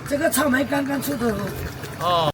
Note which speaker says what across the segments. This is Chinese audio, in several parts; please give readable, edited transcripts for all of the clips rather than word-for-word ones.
Speaker 1: 这个草莓刚刚出头。哦。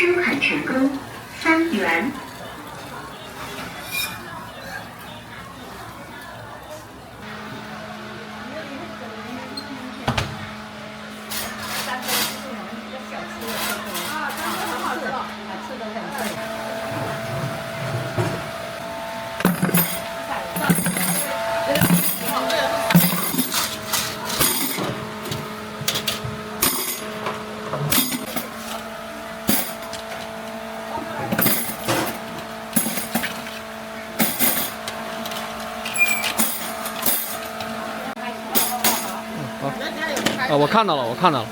Speaker 2: 收款成功，3元。
Speaker 3: 我看到了，我看到了。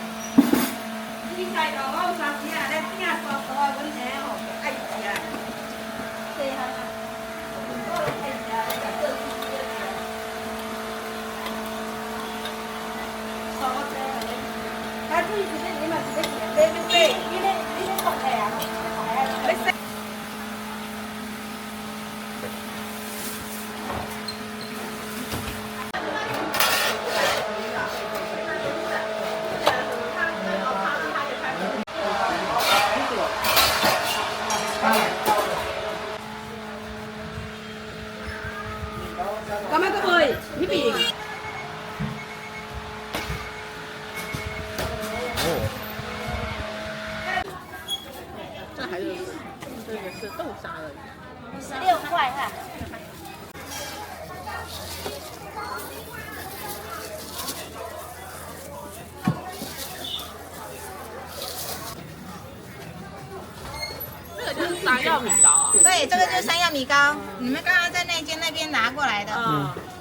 Speaker 4: Cảm ơn các ơi, quý vị.
Speaker 5: 这还是这个是豆沙而已
Speaker 6: 16块哈。
Speaker 5: 这个就是山药米糕啊。
Speaker 6: 对，这个就是山药米糕，你们刚刚在那间那边拿过来的。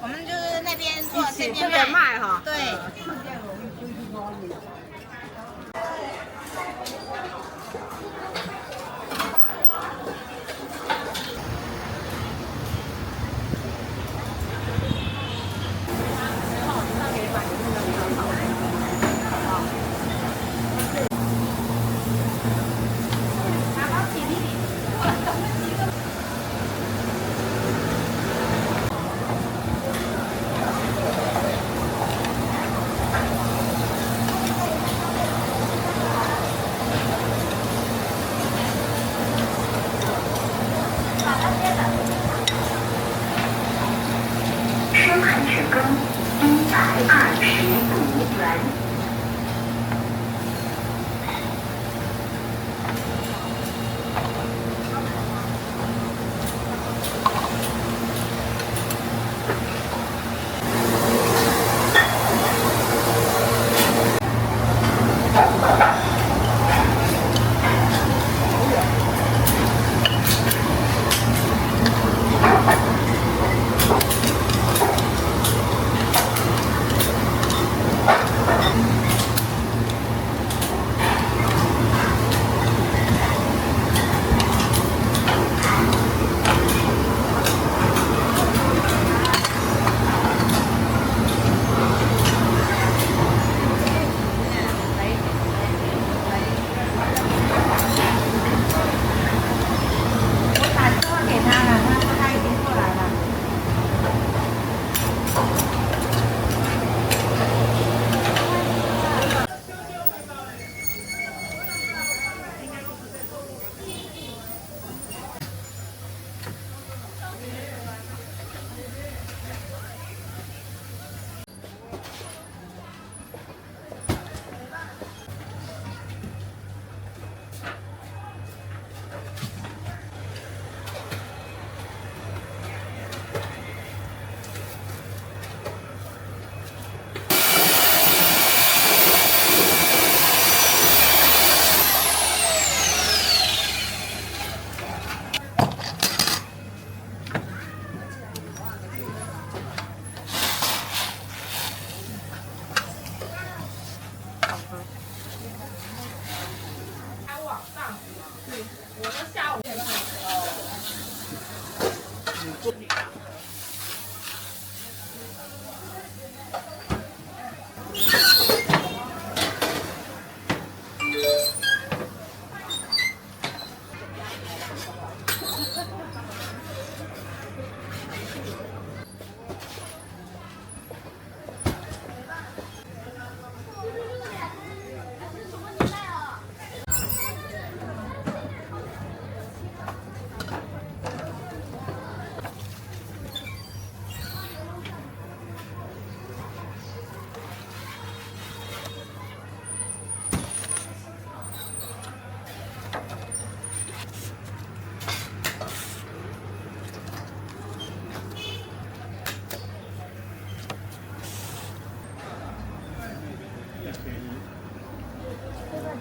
Speaker 6: 我们就是那边做，这边
Speaker 5: 卖哈。
Speaker 6: 对。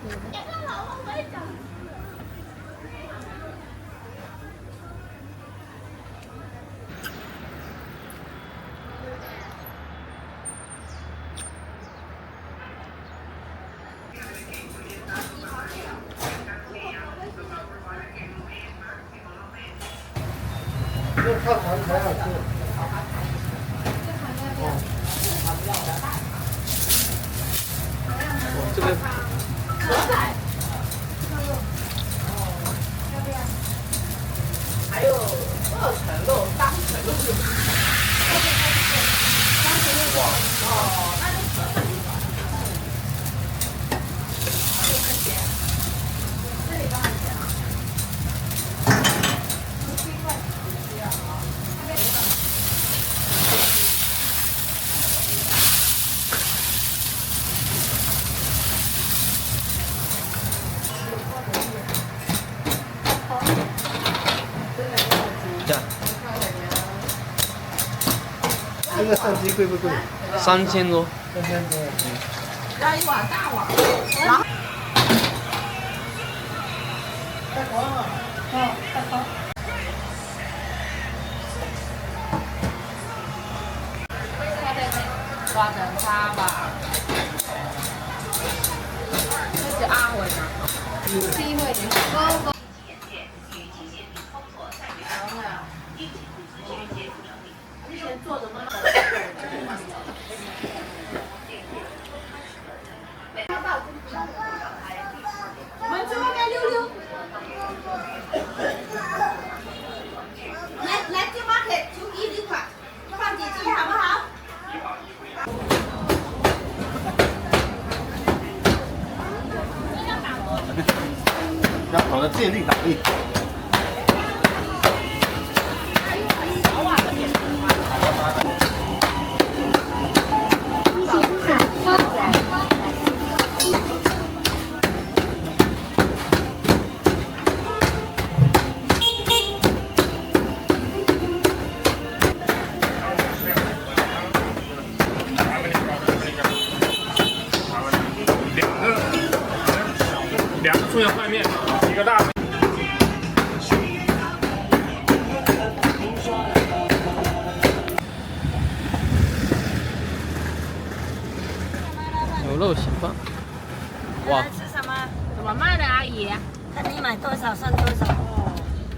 Speaker 1: 这看盘才好吃。
Speaker 3: 这个
Speaker 5: 还有2层肉、3层肉。
Speaker 1: 这个相机贵不贵
Speaker 3: 3000多。
Speaker 1: 3000多。
Speaker 5: 加一碗大碗。
Speaker 1: 太黄了，太黄。
Speaker 5: 花等它吧。这是阿伟吗？是因为你哥哥。之前做的吗？
Speaker 4: 我们去外面溜溜。来金market求1块，放几斤好不好？
Speaker 1: 要搞得借力打力。
Speaker 7: 2个粗盐拌面，1个大。
Speaker 3: 牛肉咸饭。哇，
Speaker 6: 吃什么？
Speaker 5: 怎么卖的，阿姨？
Speaker 6: 看你买多少算多少。哦，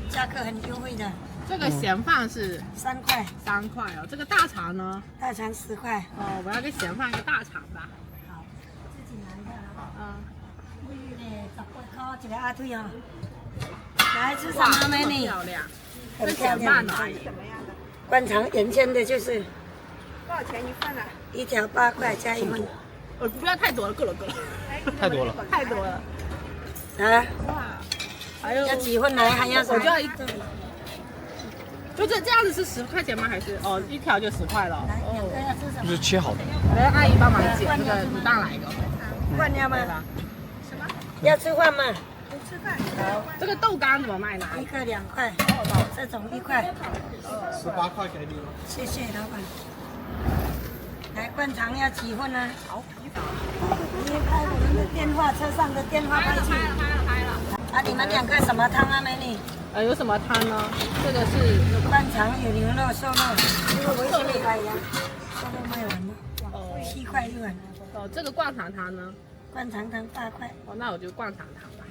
Speaker 6: 价格很优惠的。
Speaker 5: 这个咸饭是
Speaker 6: 3块
Speaker 5: 3塊哦，這個大腸呢？
Speaker 6: 大腸10塊。
Speaker 5: 哦，我要個鹹飯，一個大腸吧。
Speaker 6: 好，自己拿一個啊。18塊，一個阿推哦。來吃什麼美女？
Speaker 5: 漂亮。
Speaker 6: 很
Speaker 5: 這
Speaker 6: 漂亮。
Speaker 5: 鹹飯哪裡？
Speaker 6: 灌腸原先的就是。
Speaker 4: 多少錢一份啊
Speaker 6: ？1條8塊加1份。
Speaker 5: 不要太多了，夠了夠了。
Speaker 3: 太多了。
Speaker 5: 太多了。
Speaker 6: 啊？
Speaker 5: 哇！還有
Speaker 6: 要幾份來？還要什麼？
Speaker 5: 我就要一個。就這樣子是10塊錢嗎？還是哦1條就10塊了？
Speaker 6: 來，2個要吃什麼？
Speaker 3: 就是切好的。
Speaker 5: 來，阿姨幫忙剪這個滷蛋來一個。
Speaker 6: 飯要嗎？
Speaker 4: 什麼？
Speaker 6: 要吃飯嗎？
Speaker 4: 不吃飯。
Speaker 6: 好。
Speaker 5: 這個豆乾怎麼賣呢？
Speaker 6: 一個2塊，這種1塊。
Speaker 1: 18塊給你了。
Speaker 6: 謝謝老闆。來，灌腸要幾份呢？好。你拍我們的電話，車上的電話拍去。
Speaker 5: 拍了。
Speaker 6: 啊，你們2個什麼湯啊，美女？
Speaker 5: 有什麼湯呢？這個是
Speaker 6: 灌腸有牛肉、瘦肉，這個維700呀，瘦肉賣完了，7塊一碗。
Speaker 5: 哦，這個灌腸湯呢？
Speaker 6: 灌腸湯8塊。
Speaker 5: 哦，那我就灌腸湯吧。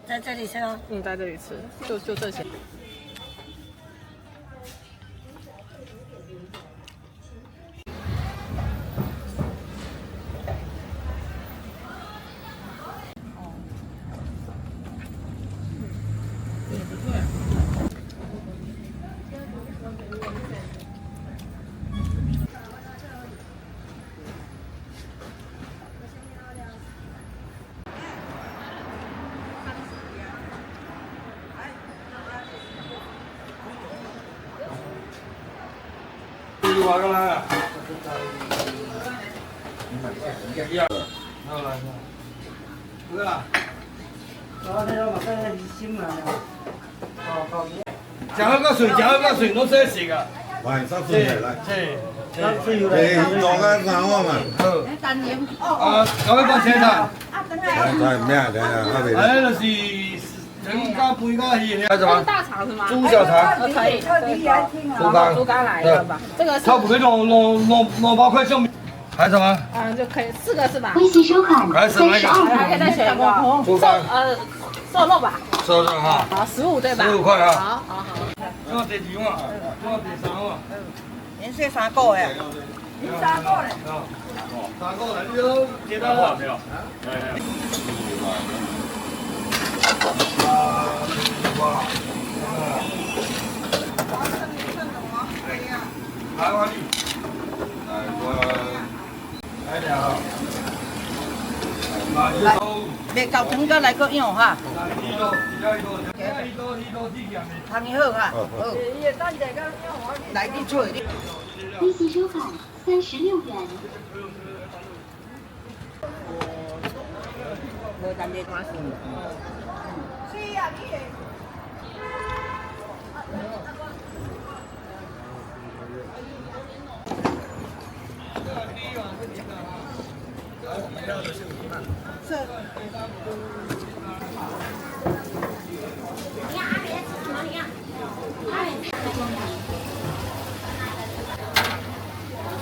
Speaker 6: 在這裡吃哦。
Speaker 5: 在這裡吃，就這些。
Speaker 7: 1個啦。
Speaker 1: 哥啊，昨天我馬上要心了。加個水，攞些食噶。
Speaker 8: 晚上出嚟啦。
Speaker 1: 係。
Speaker 8: 你攞間飯啊嘛。
Speaker 1: 好。啊，各位觀眾，哎，那是人家不应该去，还什么？
Speaker 5: 大肠是吗？
Speaker 1: 猪小肠，
Speaker 5: 可以。
Speaker 1: 猪肝，
Speaker 5: 猪肝来了吧？这个是
Speaker 1: 他不可以弄8块项，还什么？
Speaker 5: 就可以4个是吧？
Speaker 2: 微信收款
Speaker 1: 还是那个
Speaker 5: 还可以再选一个
Speaker 1: 猪肝，
Speaker 5: 瘦肉吧。
Speaker 1: 收着哈。
Speaker 5: 好，15对吧？
Speaker 1: 15塊啊。
Speaker 5: 好。
Speaker 1: 這個第2碗，這個第3碗。
Speaker 6: 連續3個誒。3個嘞。
Speaker 1: 3個來，你都記得了沒有？來碗里，來了。
Speaker 6: 袂夠湯個來個用哈。湯伊好哈。好。來你做你。
Speaker 2: 微信收款36元。
Speaker 6: 無等你關心。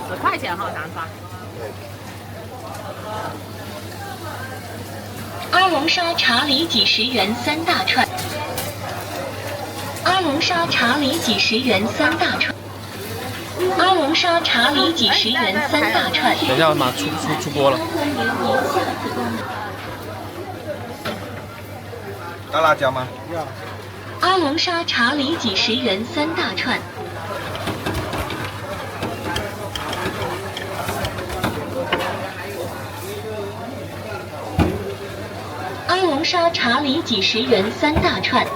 Speaker 5: 10塊錢哈，3串。
Speaker 2: 阿龙沙茶里几十元3大串。阿龙沙茶里几十元3大串。阿龙沙茶里几十元3大串。
Speaker 3: 等一下，马上出锅了。
Speaker 1: 要辣椒嗎？要。
Speaker 2: 阿龙沙茶里几十元3大串。阿龙沙茶里几十元3大串。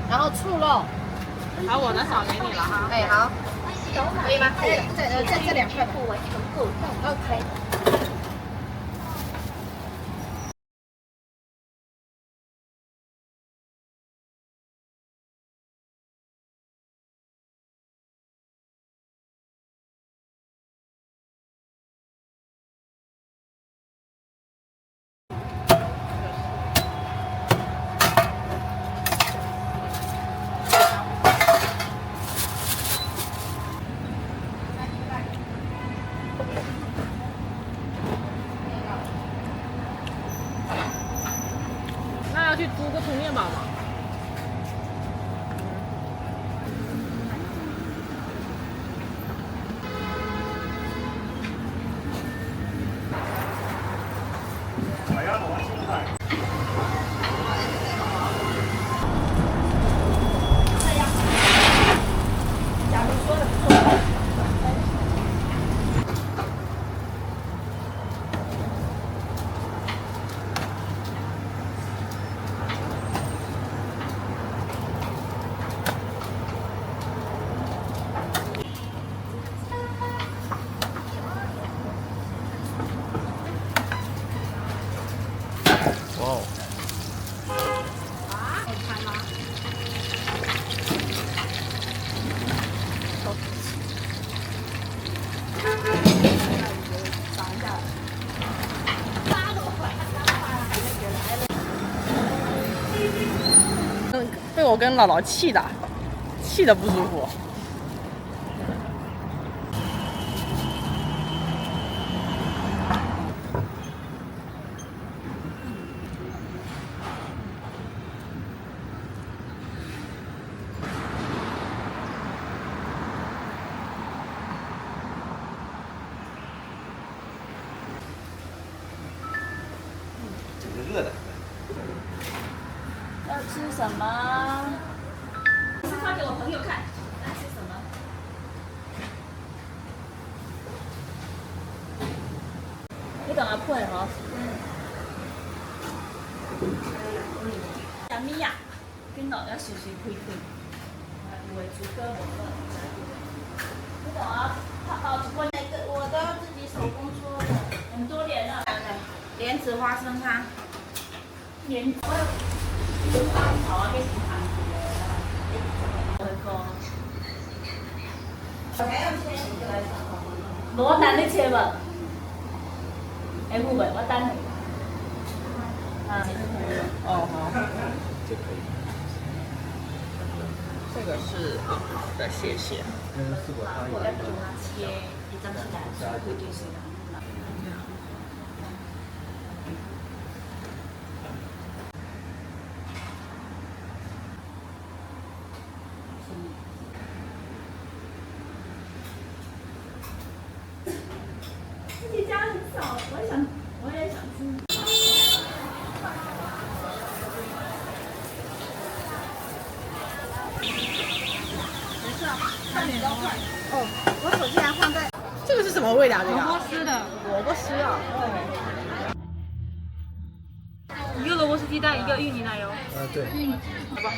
Speaker 5: 然后醋肉，好，我的扫给你了哈。哎，好，可以吗？这2塊不完全夠用。OK。那要去租个充电宝吗？
Speaker 3: 哇哦！
Speaker 5: 被我跟姥姥气的不舒服。吃什么？是发给我朋友看。爱吃什么？你等下配嗬。小咪呀，跟落咗少少配配，會煮歌冇啦。你等下拍煮過那個，我都要自己手工做的，很多年了。蓮子花生湯。蓮子。好啊，跟糖。我等你切吧。哎，不喂，我等你。啊。哦，好。
Speaker 3: 就可以。
Speaker 8: 这个是好的，谢谢。
Speaker 5: 我要等它切，一张起来，会对谁的？自己家很少，我也想吃。
Speaker 4: 哦，我手机还放在。
Speaker 8: 这个是什么味道？这个
Speaker 4: 萝卜丝的。
Speaker 8: 萝卜丝啊。
Speaker 4: 一个萝卜丝鸡蛋，一个芋泥奶油。
Speaker 1: 对。
Speaker 4: 好吧。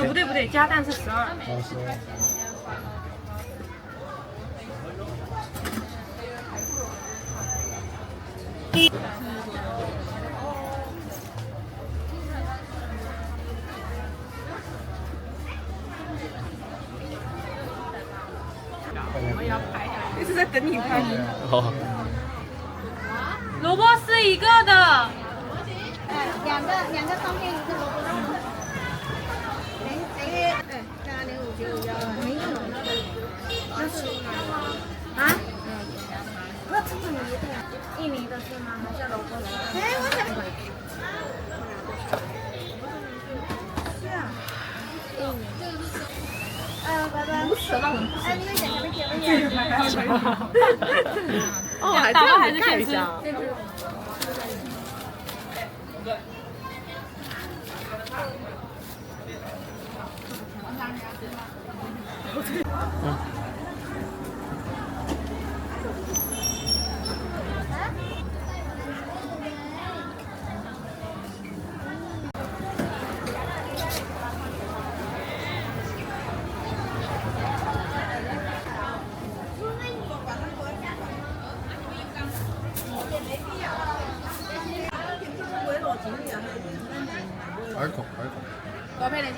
Speaker 4: 不对不对，加蛋是12。
Speaker 1: 好，12。
Speaker 4: 我要拍，一直在等你拍。
Speaker 3: 哦。
Speaker 4: 萝卜丝一个的。
Speaker 5: 两个中间一个萝卜丝。没有。啊？那这是印尼的是吗？还是萝卜丝？哎，我想。是啊。印尼。拜拜。哎，你们讲什么节目？
Speaker 8: 哦，还这样子看一下。
Speaker 1: 海孔。
Speaker 5: 多配点进。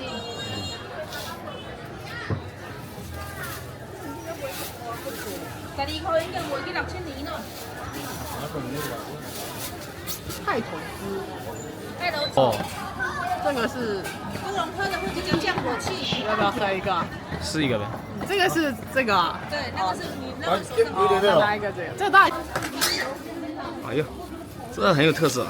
Speaker 5: 12塊應該會幾6000年咯。
Speaker 8: 泰頭絲。
Speaker 5: 泰頭絲。
Speaker 3: 哦。
Speaker 8: 這個是。
Speaker 5: 烏龍喝的會比較降火氣。
Speaker 8: 要不要喝一個？
Speaker 3: 試一個唄。
Speaker 8: 這個是這個啊。
Speaker 5: 對，那個是你那個說什麼？
Speaker 8: 再來一個這個。這個大。
Speaker 3: 哎呦，這很有特色。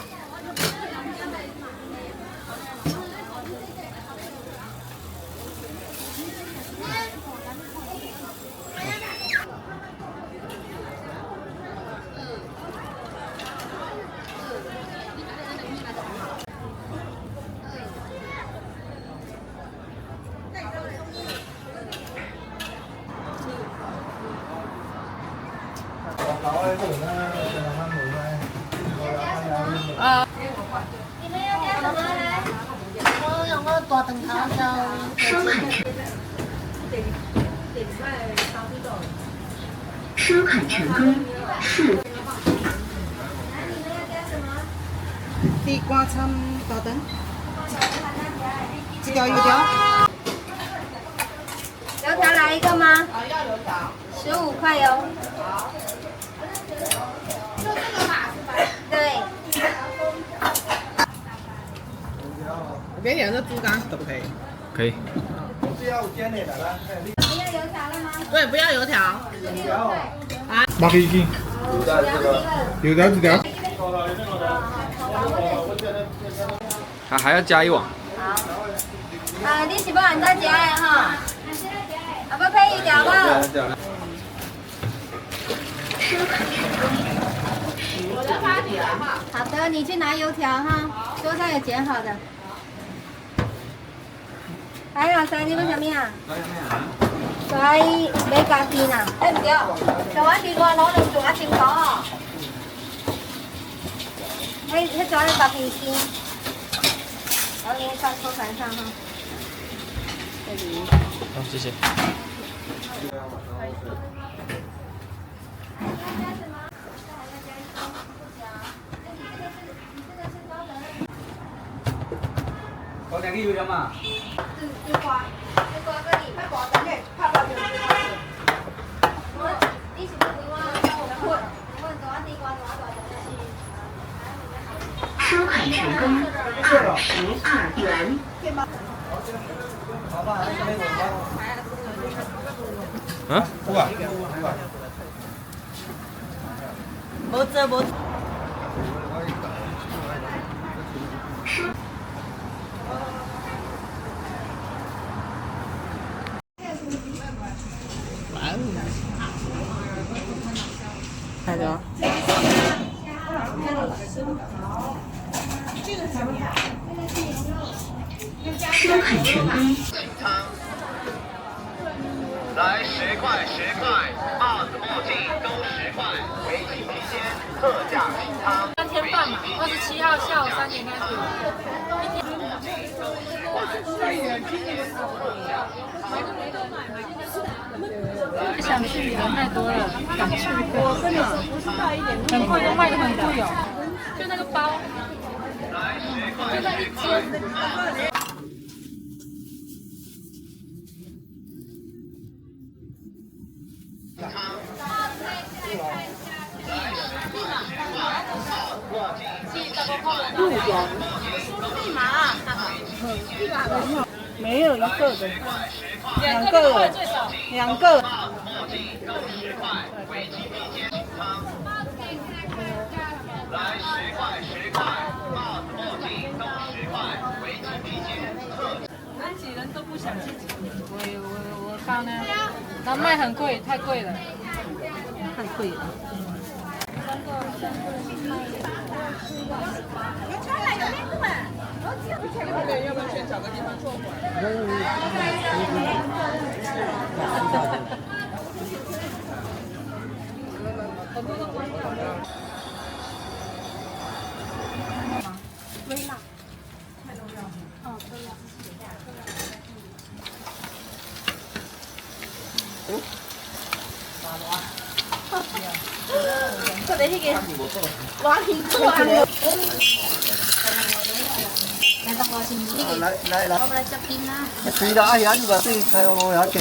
Speaker 5: 你們要加什麼來？我用個大燈泡就。
Speaker 2: 收款成。收款成功。是。
Speaker 4: 地瓜參大燈。幾條油條？
Speaker 5: 油條來一個嗎？要油條。15塊哦。好。就這個吧，是吧？對。
Speaker 8: 我給你的豬肝可不可以？
Speaker 3: 可以。
Speaker 1: 不要煎的啦。
Speaker 5: 你要油條了嗎？
Speaker 8: 對，不要油條。
Speaker 1: 啊。8個一斤。油條幾條？
Speaker 3: 還要加一碗。
Speaker 5: 好。你是要按照加的哈？啊，不配一條不？我的8條哈。好的，你去拿油條哈，桌上有剪好的。
Speaker 6: 哎呀，塞你们什麼啊？塞買咖啡呐？哎唔對，台灣地瓜攞兩種啊，清楚哦。迄種係白皮筋，然後你放抽盤上哈。
Speaker 3: 好，謝謝。
Speaker 1: có đèn ghi đâu mà
Speaker 6: từ qua cái gì phát bỏ tấm này phát vào đường đi xuống đường qua đi qua đó
Speaker 2: 收款成功，22元。
Speaker 3: 啊？不啊。
Speaker 6: 沒這沒。
Speaker 8: 哪個？
Speaker 2: 收款成功。
Speaker 9: 来10塊10塊，帽子墨鏡都10塊，為期期間特價清倉。
Speaker 10: 3天半嘛，27號下午3點開始。不想去，人太多了，敢去。我真的很貴，都賣得很貴哦。就那個包，就那一間。
Speaker 8: 沒有一個的，兩個，兩個。
Speaker 9: 來10塊10塊，帽子墨鏡都10塊，為期期間特價。
Speaker 10: 人擠人都不想去擠，我高呢，然後賣很貴，太貴了，太貴了。
Speaker 8: 要不要先找個地方坐會兒？
Speaker 10: 微辣，哦，可以啊。
Speaker 6: 佢哋呢個畫片出嚟。
Speaker 1: 來，我們來這邊啦。對啦，哎呀，你把這開我要給。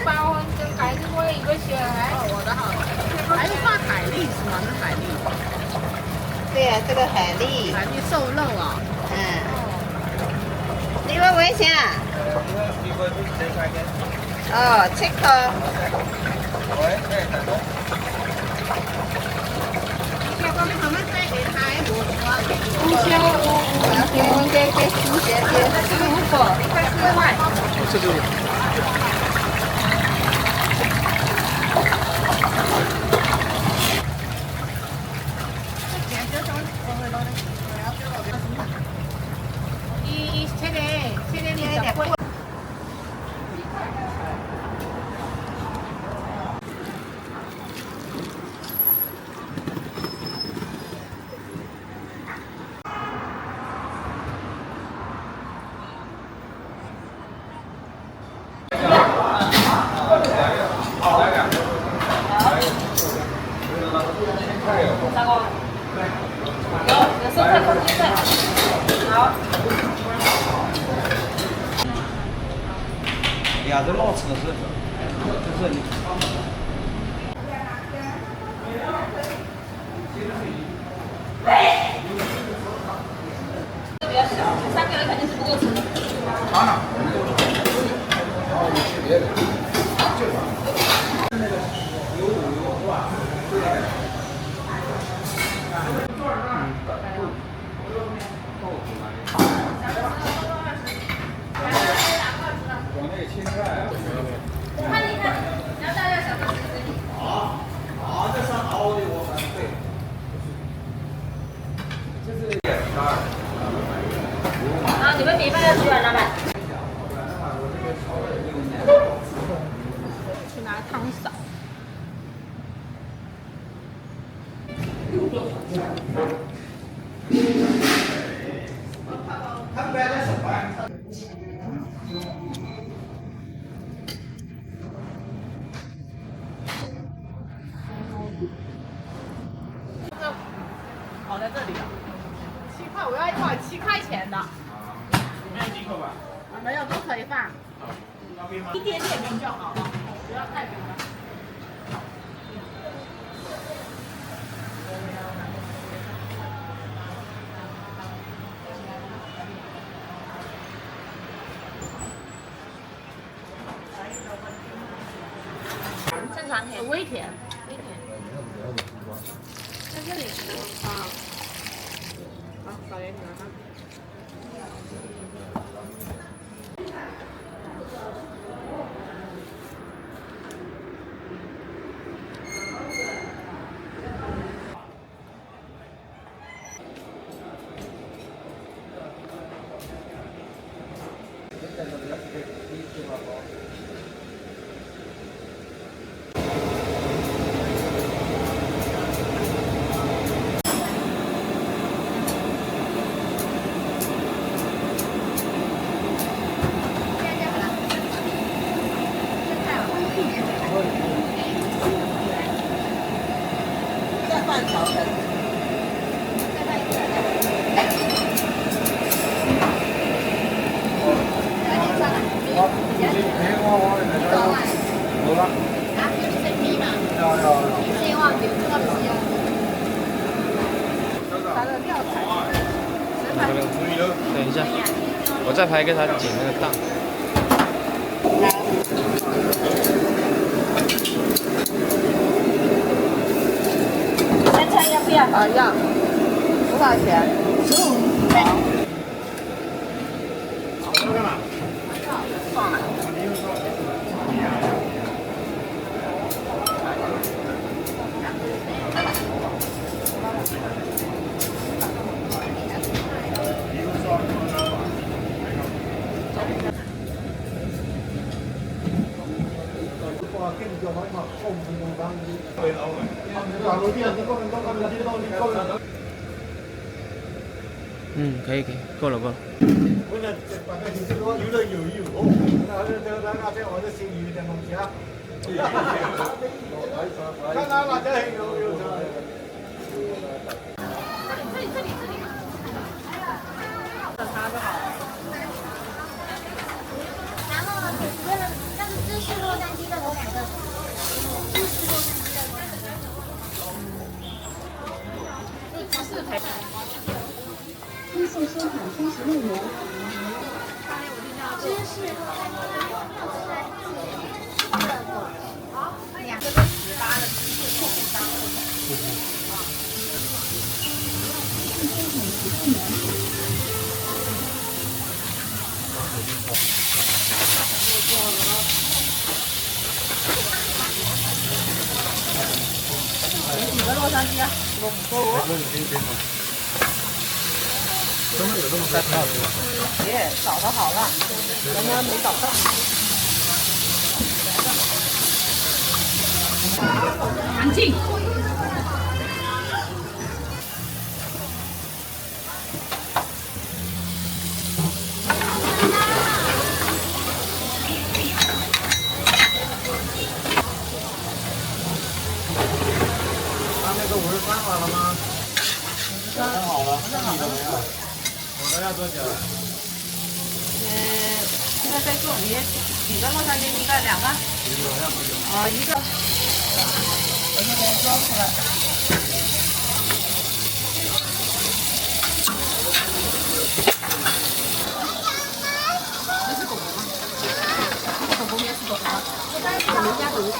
Speaker 10: 包跟海蛎味一個雪海。我的好，還是放海蛎是嗎？是海蛎。
Speaker 6: 對啊，這個海蛎。
Speaker 10: 海蛎瘦肉啊。
Speaker 6: 嗯。你們問一下。哦，check 哦。
Speaker 3: 這就是。
Speaker 10: 有生菜空心菜。
Speaker 1: 呀，这老车是，就是你。
Speaker 4: 比较小，3个人肯定是不够吃。
Speaker 1: 啊。
Speaker 4: 啊，你们米饭要几碗，老板？去拿汤勺。
Speaker 8: 跑在这里了，7块，我要一碗7块钱的。
Speaker 7: 那几口吧？
Speaker 8: 没有，都可以放。一点点冰就好了，不要太冰了。
Speaker 4: 正常甜，
Speaker 8: 微甜。
Speaker 4: 在这里啊。
Speaker 8: 好，少盐拿哈。
Speaker 6: 再换条的。
Speaker 3: 等一下，我再拍给他剪那个档。
Speaker 4: 三餐要不要？
Speaker 8: 啊，要。多少钱
Speaker 4: 15。对。
Speaker 7: 要干嘛？
Speaker 3: 嗯，可以，够了。
Speaker 1: 我想把那些说游乐有一有，那这我这心里有点东西啊。看他哪家有
Speaker 4: 这里。
Speaker 8: 它就好了。
Speaker 10: 然后但是芝士洛杉矶的有2个，芝士洛杉矶的有2个。
Speaker 8: 芝士培。
Speaker 10: 微信收款36元。芝士洛杉矶的2个都18的芝士控制单位。
Speaker 8: 几个洛杉矶啊？
Speaker 1: 真的有这么大票的？
Speaker 8: 耶，找的好了，咱们没找到。安静。
Speaker 1: 他那个53碗了吗？53好了，你的没有？我的要多久？
Speaker 8: 现在在做，你几个洛杉矶？一个、两个？一个。我现在装出来。这是狗狗吗？狗狗也是狗狗吗？狗家。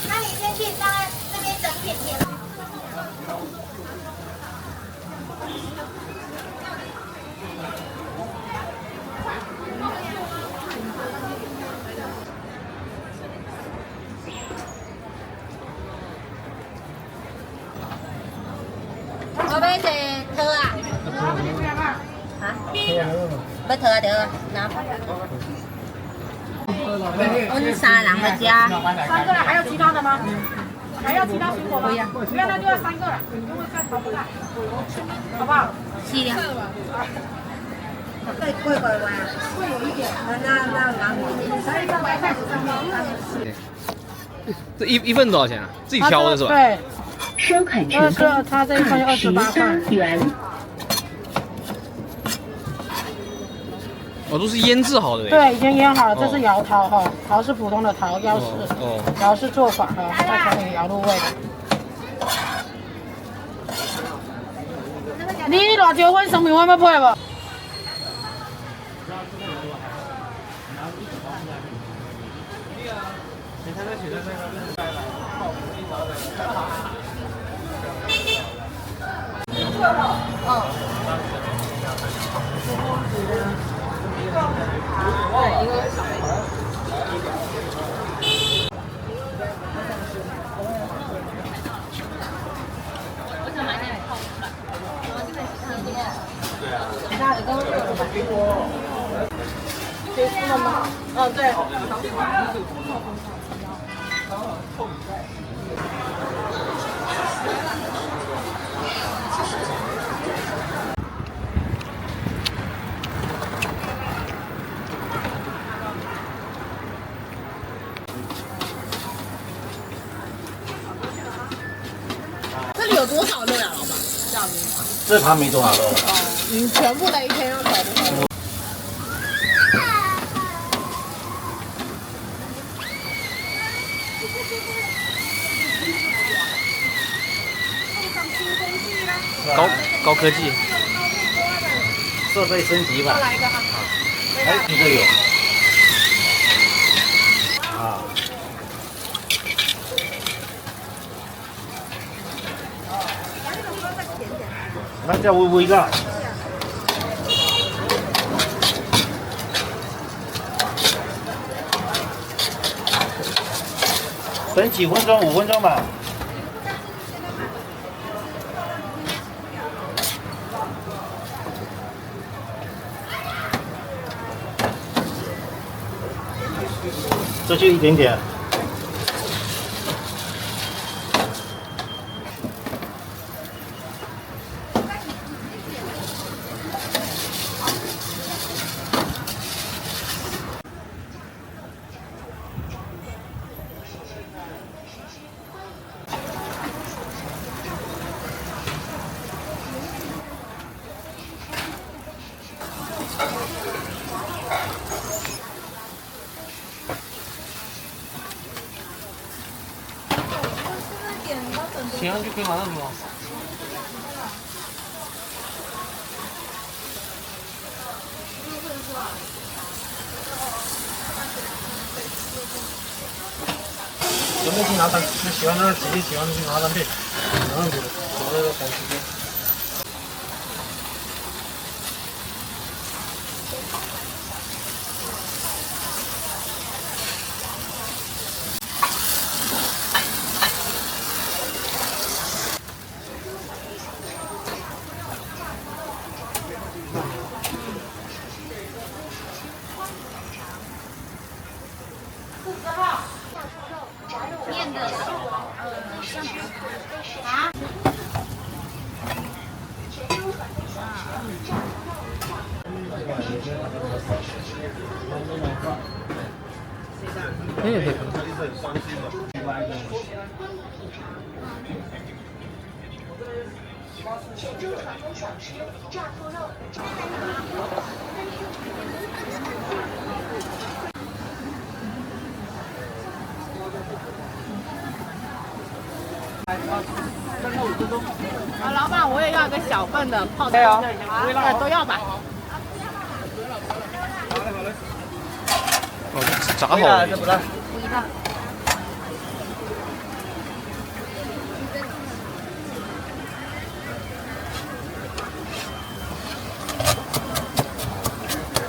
Speaker 5: 那你先去那边整甜甜。
Speaker 6: 我要一套啊！啊？要套啊，对啊，拿。我们3人的家。
Speaker 8: 3个了，还有其他的吗？还要其他水果吗？不要，那就要3个了，你就会看好不好？好不好？
Speaker 6: 是的。贵贵哇！贵有一点。
Speaker 3: 这一份多少钱啊？自己挑的是吧？
Speaker 8: 对。
Speaker 2: 收款成功，
Speaker 8: 他这一份28
Speaker 2: 元。
Speaker 3: 哦，都是腌制好的。
Speaker 8: 对，已经腌好了。这是窑桃哈，桃是普通的桃，窑是窑是做法哈，再调点窑入味。你偌少份生命我要配无？对，一个小杯。我想买点泡芙。其他的都是结束了吗？嗯，对。这里有多少肉呀，老板？这样子。
Speaker 1: 这盘没多少肉。
Speaker 8: 你全部的一天要炒多少？
Speaker 3: 高科技，
Speaker 1: 设备升级吧。
Speaker 8: 来一个啊！
Speaker 1: 哎，这个有。啊。那叫微微辣。等几分鐘？5分鐘吧。这就一點點。
Speaker 3: 行，就可以马上煮了。
Speaker 1: 有没有去拿单？那喜歡那直接喜歡去拿單片，然後煮那個趕時間。
Speaker 2: 请注场中小吃炸兔肉。
Speaker 8: 啊，老板，我也要一个小份的泡菜，都要吧。
Speaker 3: 哦，这炸好了。
Speaker 1: 这不辣。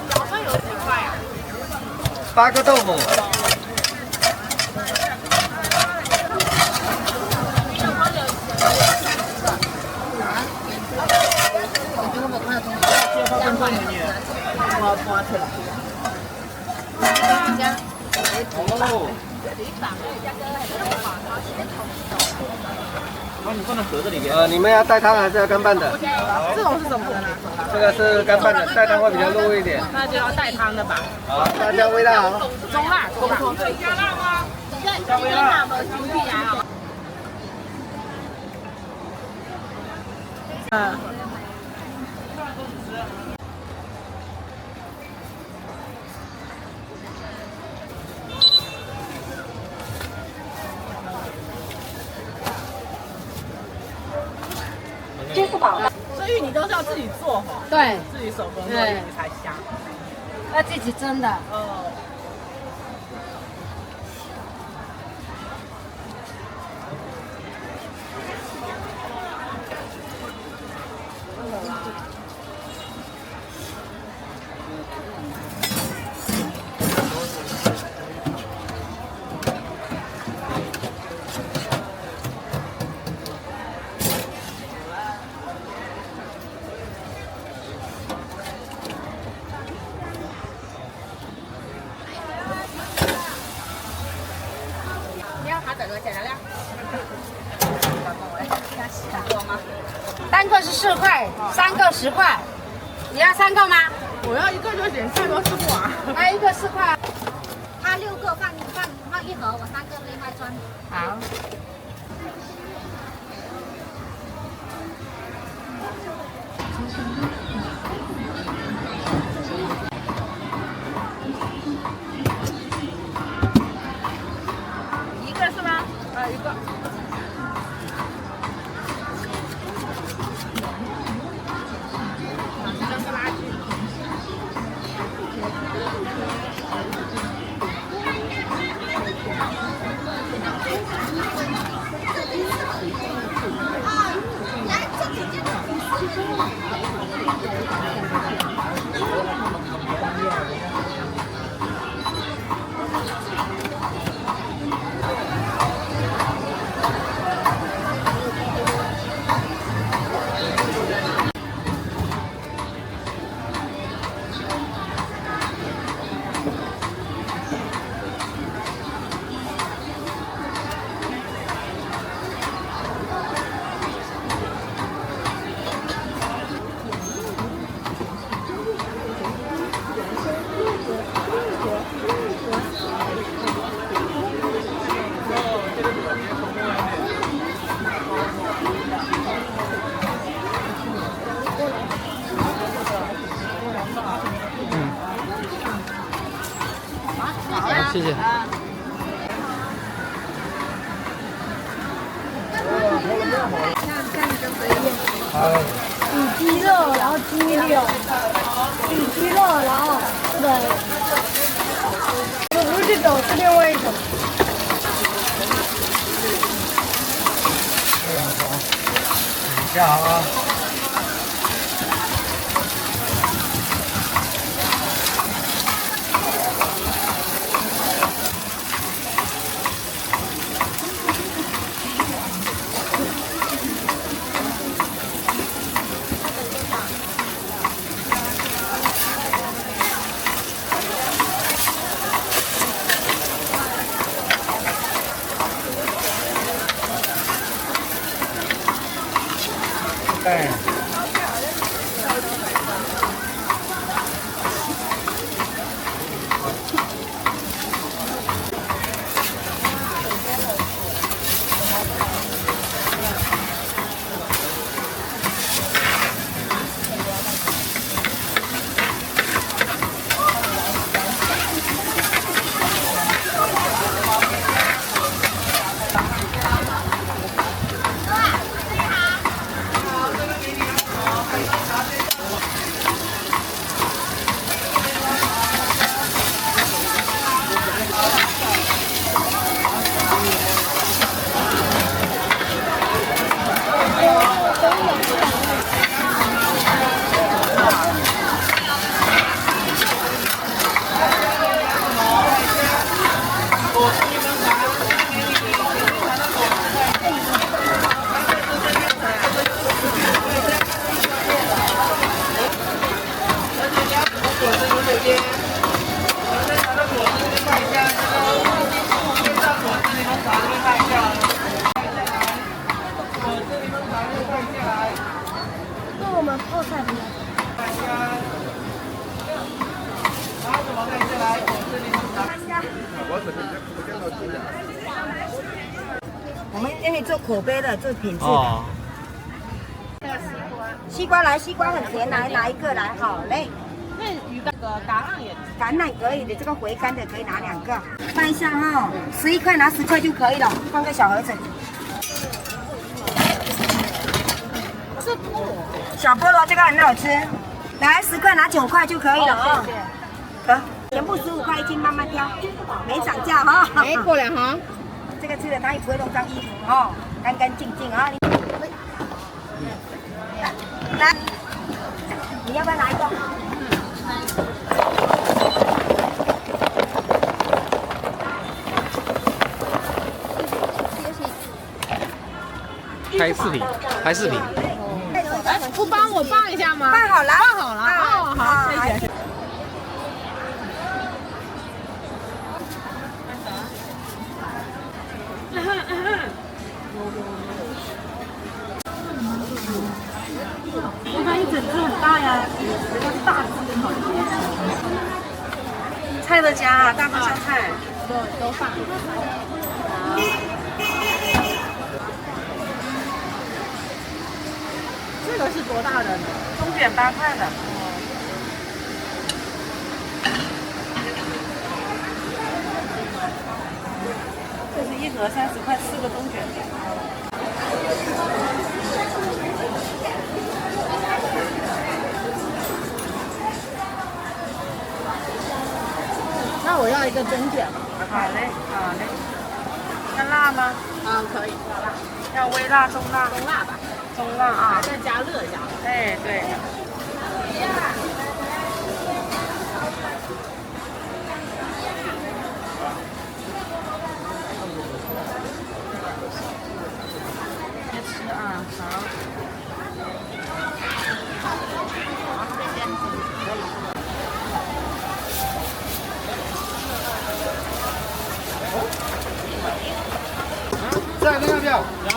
Speaker 8: 小份有几块呀
Speaker 1: 8个豆腐。
Speaker 3: 把你放在盒子里面。
Speaker 1: 你们要带汤还是要干拌的？
Speaker 8: 这种是什么的呢？
Speaker 1: 这个是干拌的，带汤会比较入味一点。
Speaker 8: 那就要带汤的吧。
Speaker 1: 好，大家味道好。
Speaker 8: 中辣，中辣。加辣吗？加微辣。
Speaker 2: 支付宝。
Speaker 8: 这芋泥都是要自己做哈。
Speaker 6: 对，
Speaker 8: 自己手工做芋泥才香。
Speaker 6: 要自己蒸的。
Speaker 8: 哦。
Speaker 6: 单个是4块，3个10块。你要3个吗？
Speaker 8: 我要一个就行，太多吃不完。
Speaker 6: 来一个4块。
Speaker 5: 他6个放一盒，我3个另外装。
Speaker 6: 好。
Speaker 8: 一个是吗？一个。
Speaker 3: 谢谢。
Speaker 6: 里脊肉，然后鸡柳，里脊肉，然后对，不是这种，是另外一种。
Speaker 1: 这样啊。对。
Speaker 6: 我们泡菜比较我们因为做口碑的，做品质的。
Speaker 3: 哦，
Speaker 6: 西瓜来，西瓜很甜，来拿一个来，好嘞。
Speaker 8: 那鱼那个橄榄也
Speaker 6: 橄榄可以的，这个回甘的可以拿2个。看一下哈，11塊拿10塊就可以了，放個小盒子。
Speaker 8: 是菠蘿，
Speaker 6: 小菠蘿這個很好吃，來10塊拿9塊就可以了啊。得，全部15塊一斤，慢慢挑，沒漲價哈。
Speaker 8: 哎，過兩行。
Speaker 6: 這個吃了它也不會弄髒衣服哦，乾乾淨淨啊。來，你要不要拿一個？
Speaker 3: 拍视频，拍視頻。
Speaker 8: 哎，不幫我放一下嗎？
Speaker 6: 放好了，
Speaker 8: 放好了。哦，好，謝謝。
Speaker 6: 一般一整只很大呀，大只的好吃。菜的夹，大包小菜，
Speaker 8: 都放。这个是多大的呢？
Speaker 6: 中卷8塊的。这是1盒30塊，4個中卷。
Speaker 8: 那我要一個中卷。
Speaker 6: 好嘞，好嘞。要辣嗎？
Speaker 8: 啊，可以。
Speaker 6: 要微辣、中辣？
Speaker 8: 中辣吧。
Speaker 6: 中辣啊。
Speaker 8: 再加熱一下。
Speaker 6: 哎，對。吃啊，好。
Speaker 1: 这两个要不要？要。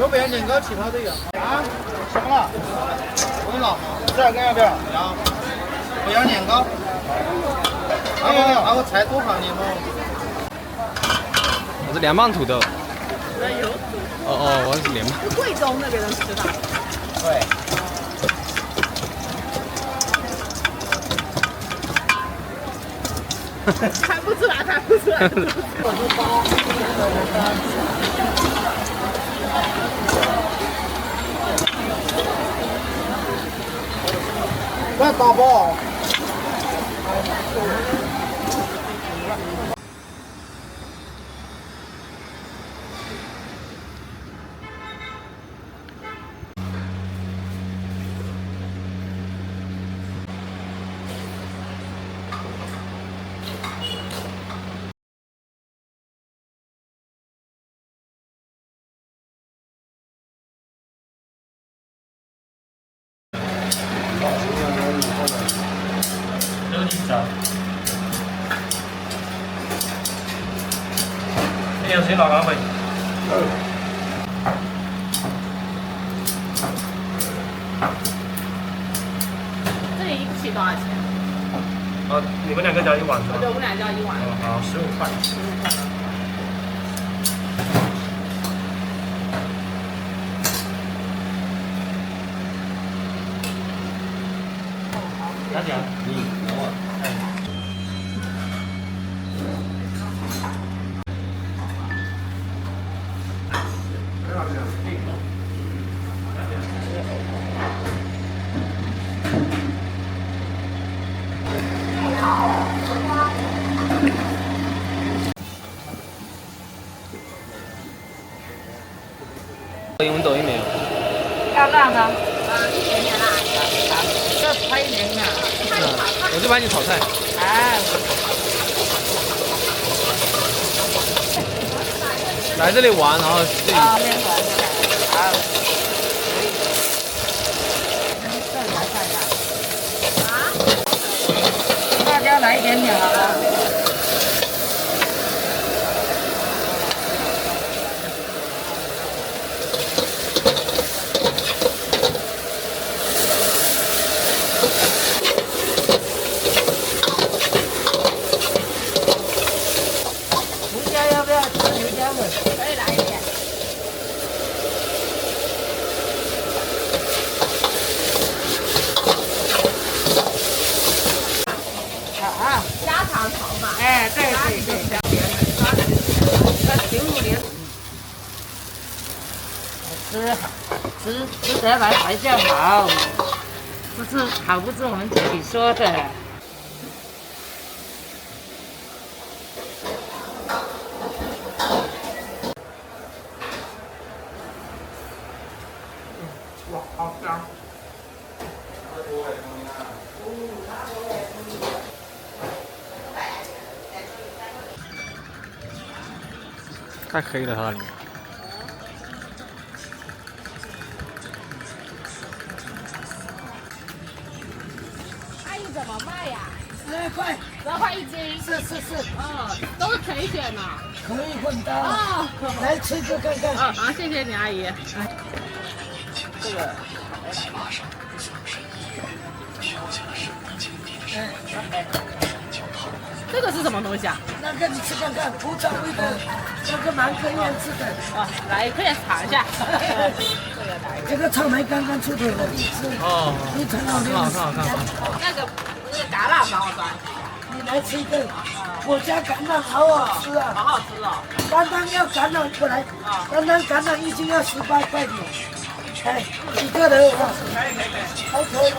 Speaker 1: 有没有2個其他的呀？啊？什麼了？問了。這兩個要不要？要。不要2個。我菜多放點嘛。
Speaker 3: 我是涼拌土豆。
Speaker 8: 那有。
Speaker 3: 我是涼拌。
Speaker 8: 是貴州那邊的吃法。
Speaker 1: 對。
Speaker 8: 看不出來，看不出來。我就包。
Speaker 1: 那大包。你有錢拿減肥？
Speaker 8: 這裡一起多少錢？
Speaker 1: 你們2個加1碗是吧？
Speaker 8: 對，我們倆加1碗。
Speaker 1: 好，15塊。
Speaker 8: 15塊。
Speaker 1: 拿獎。
Speaker 3: 英文抖音沒有？
Speaker 6: 要辣的。
Speaker 8: 一點點辣。
Speaker 6: 這拍1點啊。
Speaker 3: 我就幫你炒菜。來這裡玩，然後自己。
Speaker 6: 好。辣椒來一點點好了。
Speaker 8: 值得来才叫好，不是好不是我们自己说的。
Speaker 7: 哇，好香！
Speaker 3: 太黑了，它里面。
Speaker 10: 阿姨怎么卖呀
Speaker 6: 12块，
Speaker 10: ？12块一斤。
Speaker 6: 是。
Speaker 10: 哦，都是可以选的。
Speaker 6: 可以混搭。
Speaker 10: 哦，
Speaker 6: 来吃个看看。
Speaker 10: 哦，好，谢谢你阿姨。这个。这个是什么东西啊？
Speaker 6: 那个你吃看看，古早味的，那个蛮可以吃的。
Speaker 10: 哦，来，可以尝一下。
Speaker 6: 这个草莓刚刚出头的，你吃。
Speaker 3: 哦，
Speaker 6: 非常好吃。
Speaker 10: 那个橄榄蛮好吃。
Speaker 6: 你来吃一个，我家橄榄好好吃啊。
Speaker 10: 好好吃哦。
Speaker 6: 单单要橄榄过来，单单橄榄一斤要18块钱。哎，几个人啊？还可以的。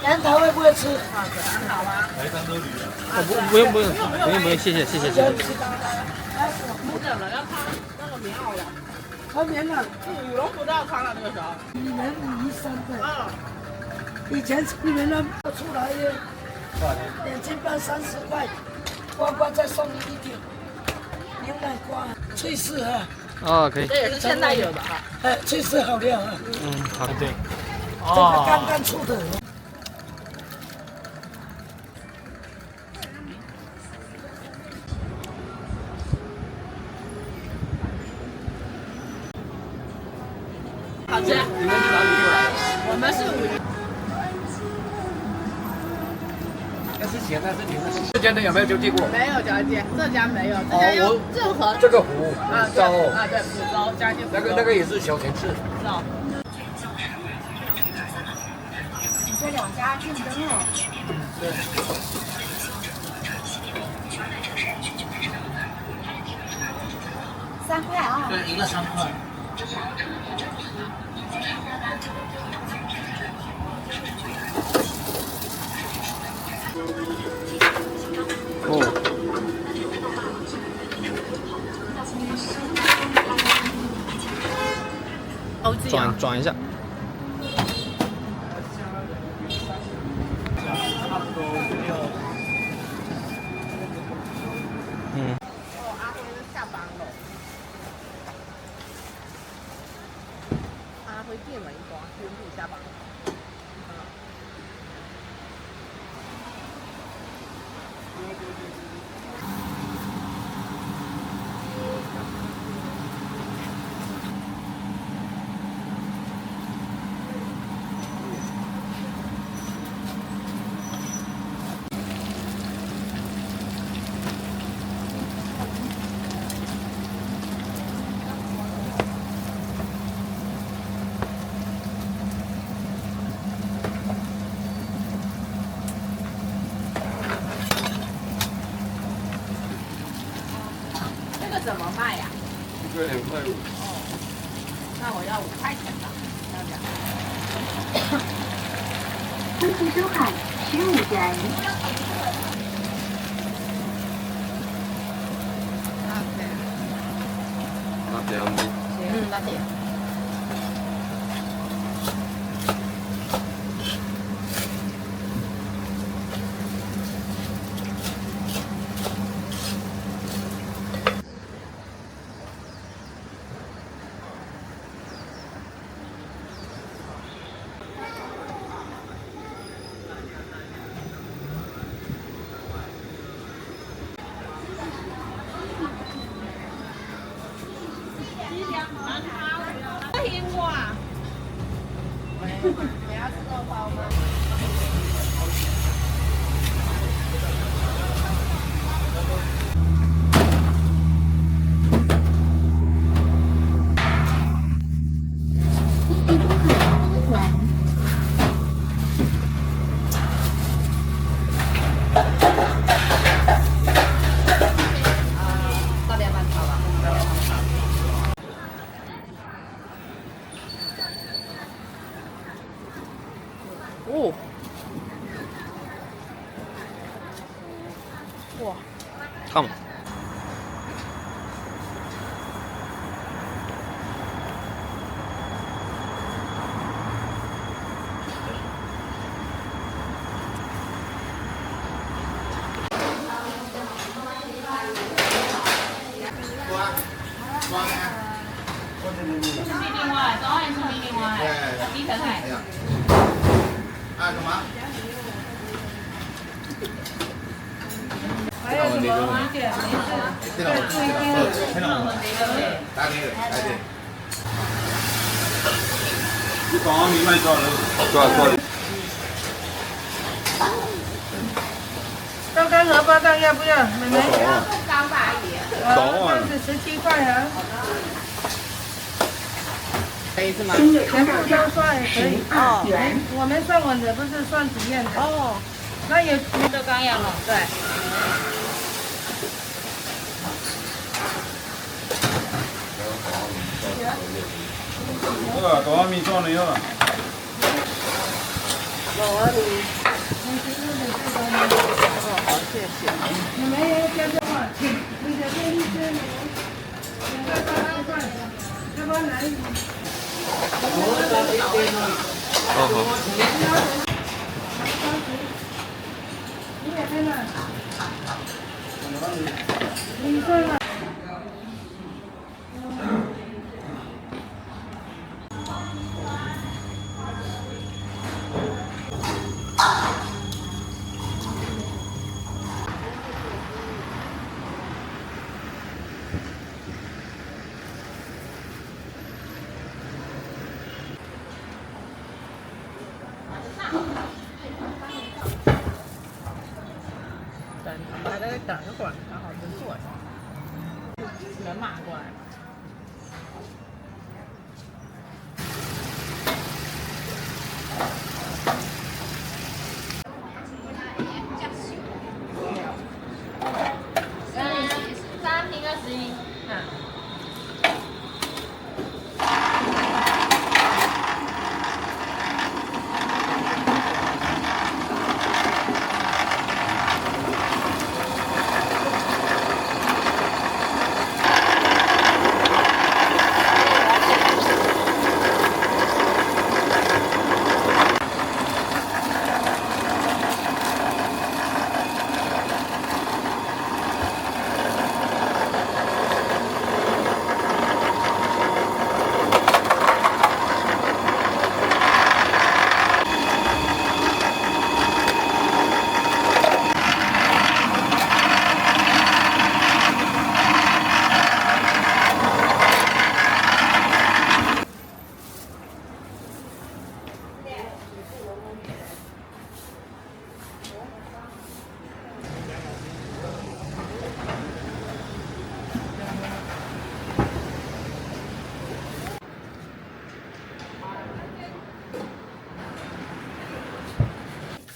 Speaker 6: 杨桃会不会吃？
Speaker 3: 不用，谢谢。
Speaker 10: 不等了，要穿那个棉袄了。
Speaker 6: 穿棉了。
Speaker 10: 羽绒服都要穿了，那个时候。
Speaker 6: 你们513的。以前你们那出来的2斤半30块，瓜瓜再送你一点牛奶瓜，脆柿啊。
Speaker 3: 哦，可以。
Speaker 10: 这也是现在有的哈。
Speaker 6: 哎，脆柿好料啊。
Speaker 3: 好的，对。
Speaker 6: 这个刚刚出的。
Speaker 10: 好吃。你们是哪里过来？我们是
Speaker 1: 那是咸的，是甜的。浙江的有没有交际过？
Speaker 10: 没有交界，浙江没有，浙江有任何
Speaker 1: 这个湖
Speaker 10: 对啊，对，福州江西福州。
Speaker 1: 那个也是小城市。
Speaker 10: 是哦。
Speaker 6: 这2家竞争哦。
Speaker 1: 对。
Speaker 6: 3块啊。
Speaker 1: 对，一个3块。
Speaker 3: 转一下。
Speaker 10: 阿辉下班了。阿辉电了一光，宣布下班了。怎么卖呀？
Speaker 1: 一个2块5。
Speaker 10: 那我要5块钱的，
Speaker 2: 夫妻收看15元。
Speaker 10: 拿铁。听过啊？你要吃肉包吗？大连板炒吧，大连板炒。
Speaker 8: 哦，哇，
Speaker 3: 烫吗？
Speaker 5: 出去另外，早晚出去另外，你看看。
Speaker 1: 按什么？
Speaker 6: 还有什么一点没事？
Speaker 1: 打给你，打给你。
Speaker 7: 你刚刚明白多少人？
Speaker 3: 多少？
Speaker 6: 刚刚荷包蛋要不要？妹妹？
Speaker 5: 刚吧阿姨。
Speaker 6: 这是17块啊。
Speaker 8: 可以是吗？
Speaker 6: 全部都算也可以。哦。我们算稳的，不是算体验的。哦。那也
Speaker 8: 都刚要了，对。
Speaker 7: 多少米装的要了？
Speaker 8: 好，谢谢。
Speaker 6: 你们也加这块，你的便利店280块，要不然来一点。
Speaker 3: 好。
Speaker 6: 你也在那？你在哪？
Speaker 8: 还在等一会儿，然后就坐下。人马过来。
Speaker 5: 3瓶21。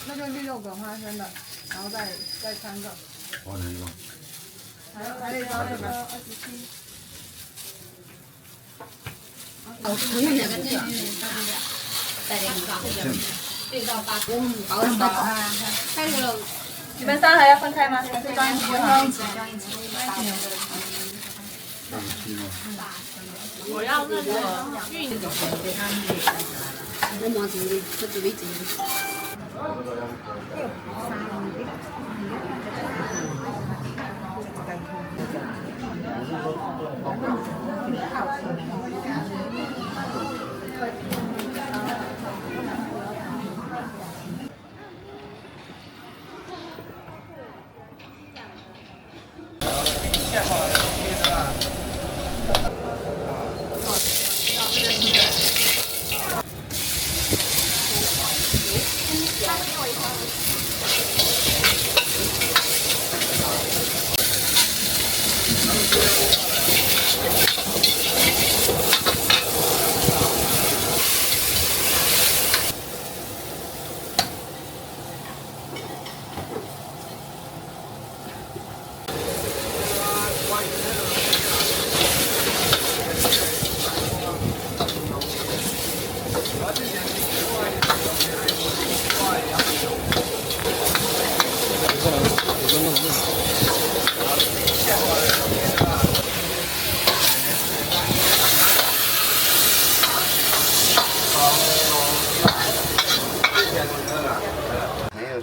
Speaker 8: 那就绿豆滚花生的，然后再3个。
Speaker 7: 我哪一个？
Speaker 8: 还有一个那个27。
Speaker 5: 我用哪个进去？带点6到8，保温包。还有，
Speaker 8: 你们3盒要分开吗？还是装一起？装一起。我要那个玉米。
Speaker 5: 我忙自己，我自己自己。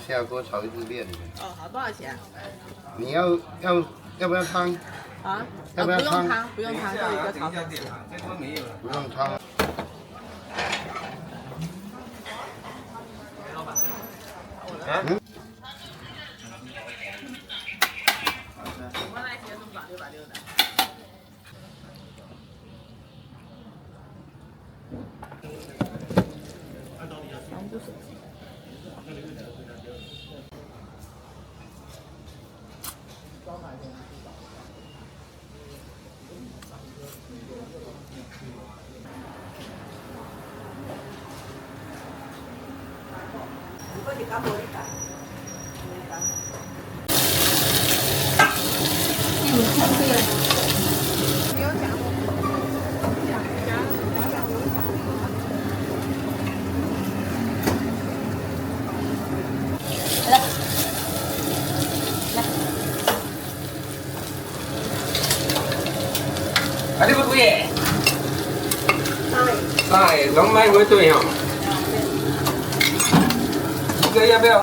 Speaker 1: 下鍋炒一只面。
Speaker 8: 哦，好，多少钱？
Speaker 1: 你要不要汤？
Speaker 8: 啊？
Speaker 1: 要不要汤？
Speaker 8: 不用汤，就一个炒粉。
Speaker 1: 不用汤。嗯。
Speaker 9: 啊，你不对？哎，龙脉会对哦。这个要不要？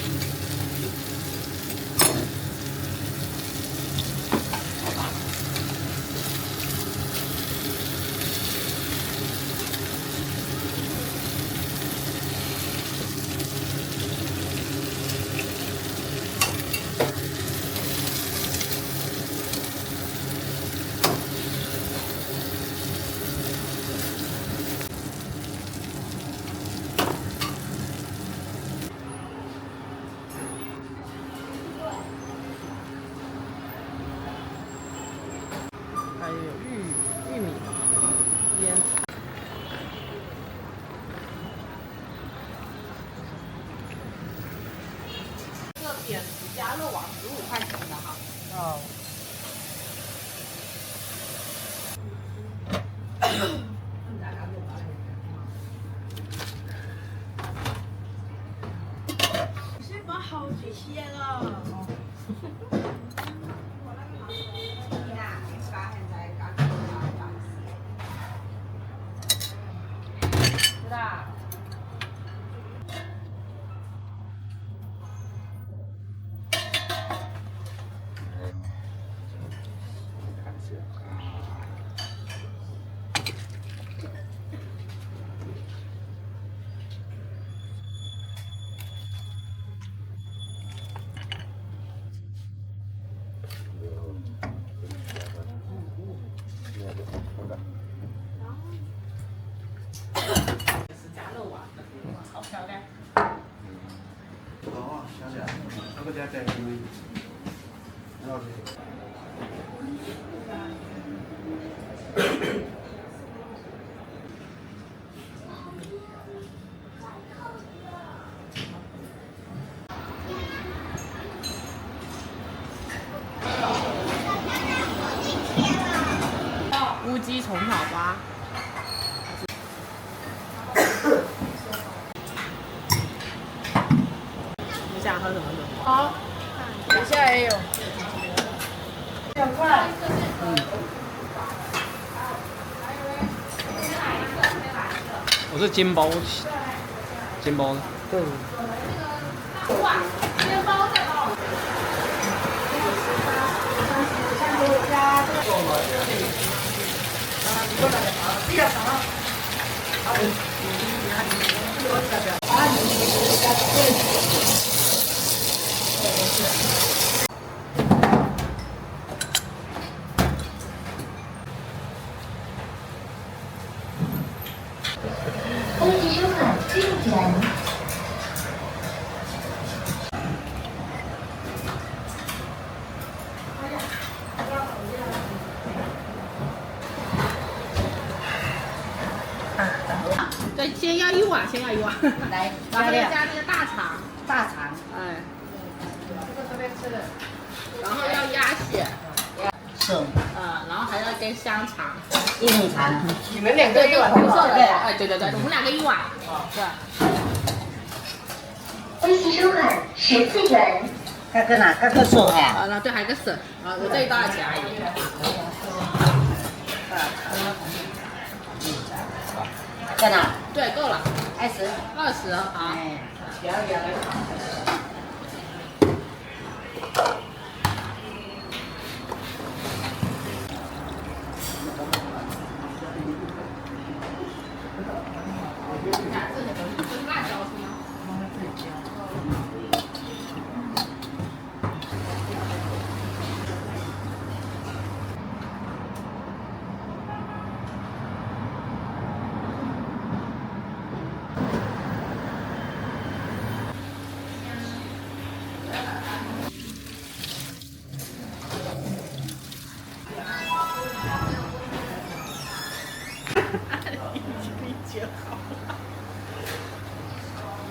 Speaker 8: 还有玉米腌菜。这个扁食加肉网15块钱的哈。哦。
Speaker 6: 这把好新鲜啊！
Speaker 8: 好漂亮。
Speaker 1: 哦，想起来了，那个家在
Speaker 8: 乌鸡虫草花。你想喝什么水？
Speaker 6: 好，等一下也有。2块。
Speaker 3: 我是煎包，煎包的。
Speaker 1: 对。
Speaker 5: 煎包再包。
Speaker 2: 恭喜收看经典。
Speaker 8: 对，先要一碗。
Speaker 5: 来，
Speaker 8: 然后加那个大肠。哎。
Speaker 5: 这边吃的。
Speaker 8: 然后要鸭血。
Speaker 5: 是。
Speaker 8: 然后还要一根香肠。
Speaker 5: 一米长。
Speaker 6: 你们2个一碗
Speaker 8: 红色的。哎，对，我们2个一碗。对。
Speaker 2: 恭喜收看10次元。
Speaker 5: 这个哪？这个手哎。
Speaker 8: 那对，还有一个省。我这一多少钱而已？
Speaker 5: 在哪？
Speaker 8: 对，够了。
Speaker 5: 20。
Speaker 8: 20，好。
Speaker 5: 哎，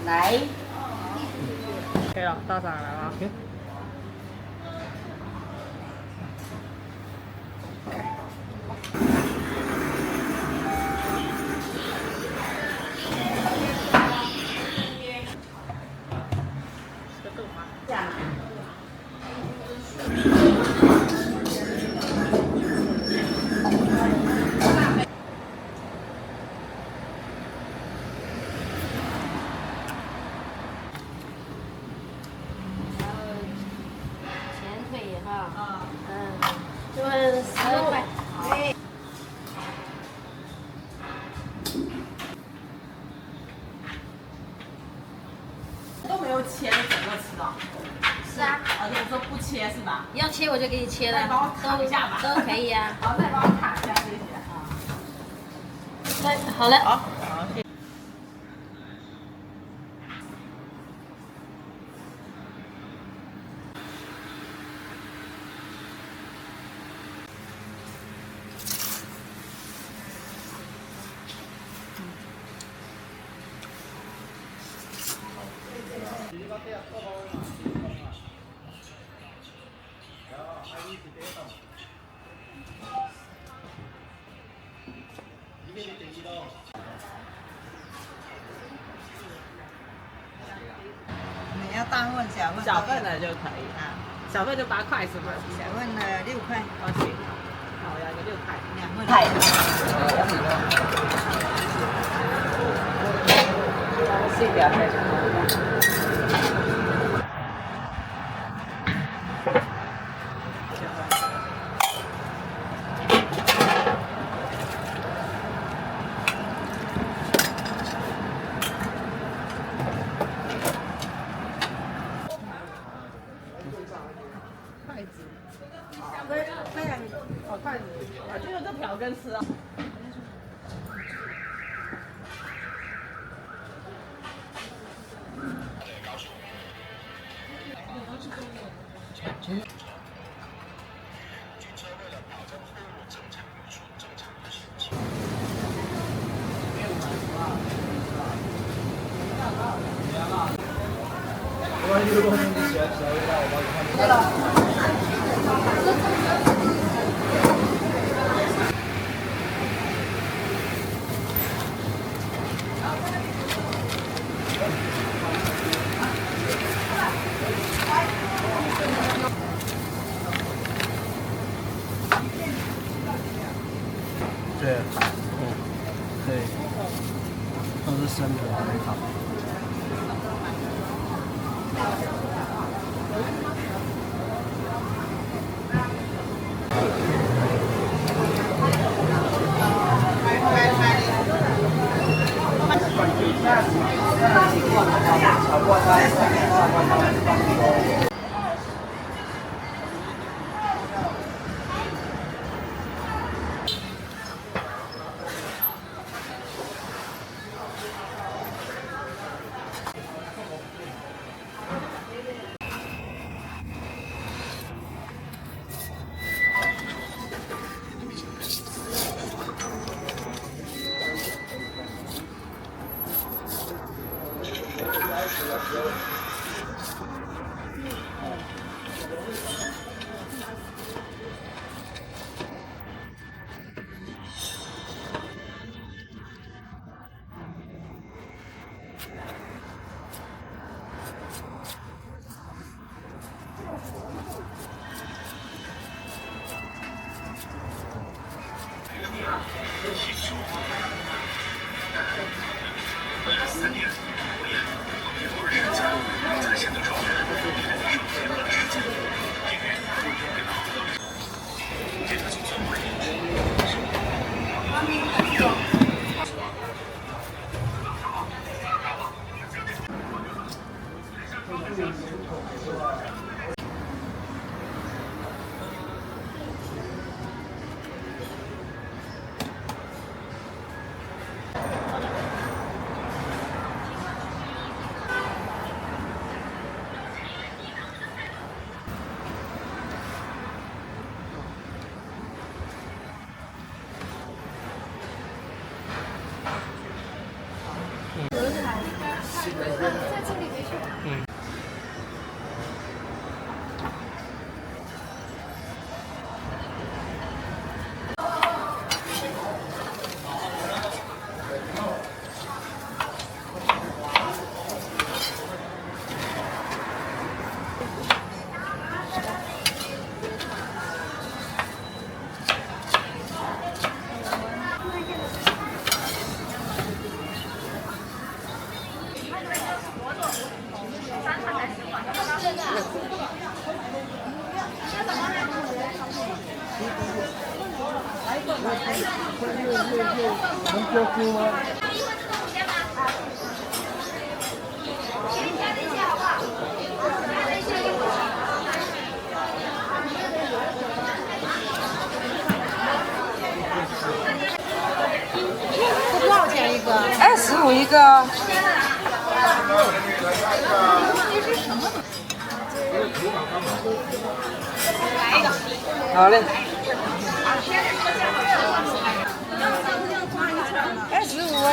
Speaker 8: 来，
Speaker 10: 可以了，大嗓来了。
Speaker 8: 这样。就是10块。
Speaker 5: 都没有切，整个吃的。
Speaker 8: 是啊。
Speaker 5: 而且说不切是吧？
Speaker 8: 要切我就给你切了，
Speaker 5: 帮我砍一下吧。
Speaker 8: 都可以啊。
Speaker 5: 好，再帮我砍一下这些啊。
Speaker 8: 对，好了。
Speaker 5: 好，谢谢。
Speaker 11: 你要大份小份？
Speaker 5: 小份的就可以啊，小份就8塊是吗？
Speaker 11: 小份的6塊。
Speaker 5: OK，好，我要一个6塊，2份。
Speaker 8: 太。
Speaker 5: 细点才筷子，就用这瓢跟吃啊。
Speaker 3: 对，对，都是生的，很好。
Speaker 10: 多少钱一个
Speaker 4: 25一个。好嘞。25哎。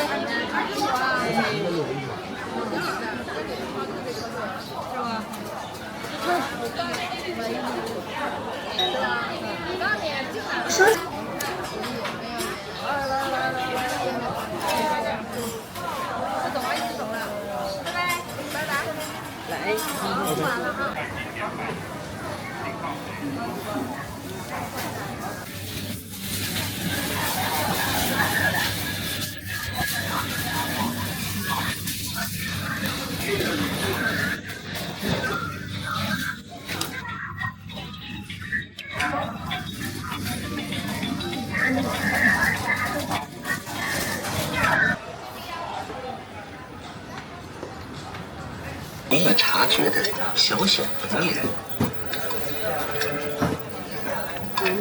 Speaker 9: 难以察觉的小小分裂。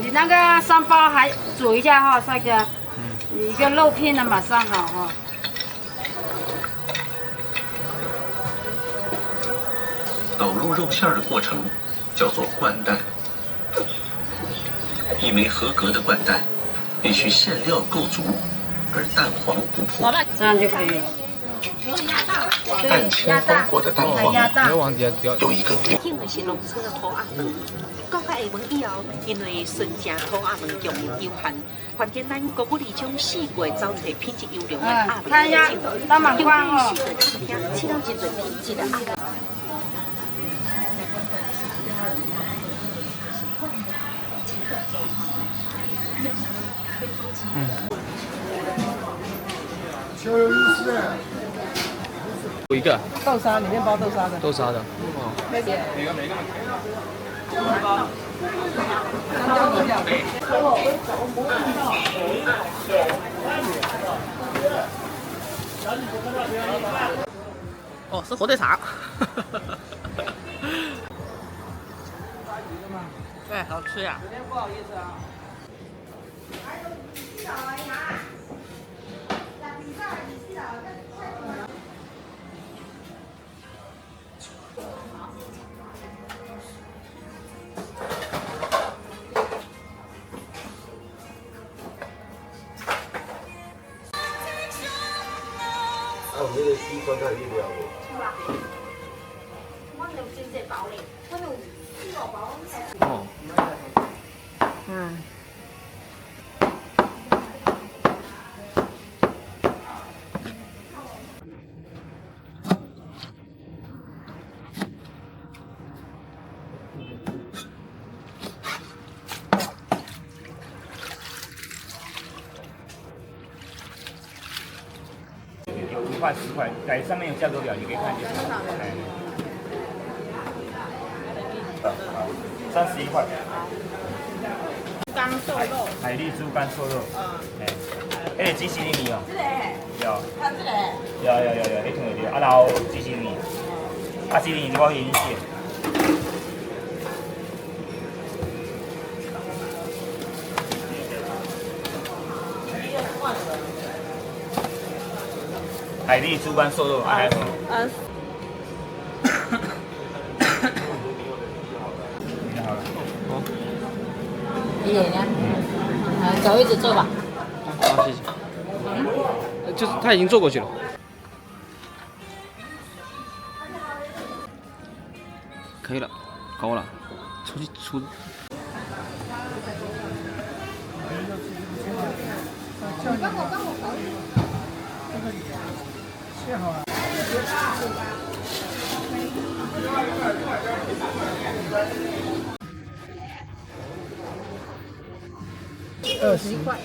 Speaker 4: 你那个三包还煮一下哈，帅哥。你一个肉片的马上好哈。
Speaker 9: 导入肉馅的过程叫做灌蛋。一枚合格的灌蛋必須餡料夠足，而蛋黃不破。
Speaker 4: 這樣就可以了。
Speaker 9: 蛋清包裹的蛋黃有一個
Speaker 2: 因為是農村嘅土鴨飯，到下門以後，因為純正土鴨飯供應有限，環境咱國語裡種四季走出品質優良嘅鴨飯，
Speaker 4: 看一下大滿貫哦。
Speaker 2: 吃到真正品質嘅鴨。
Speaker 1: 小有意思。
Speaker 3: 有一个
Speaker 11: 豆沙里面包豆沙的。
Speaker 3: 豆沙的。哦。
Speaker 11: 每个。
Speaker 3: 哦，是火腿肠。对，好吃呀。
Speaker 11: 不好意思啊。
Speaker 1: 我们的西瓜太厉害了。
Speaker 3: 哦。
Speaker 4: 嗯。
Speaker 7: 有5塊、10塊，在上面有價格表，你可以看一下。31塊。
Speaker 8: 乾瘦肉。
Speaker 7: 海蠣豬肝瘦肉。迄個雞絲米哦。有。有，迄條有。啊，然後雞絲米。啊，雞絲米我已經寫。海蠣豬肝瘦肉，還有什麼？好了。
Speaker 3: 哦。
Speaker 10: 你也呢？走一直做吧。
Speaker 3: 好，謝謝。就是他已經做過去了。可以了，够了，出去出。
Speaker 1: 帮我搞一个。切好了。20块。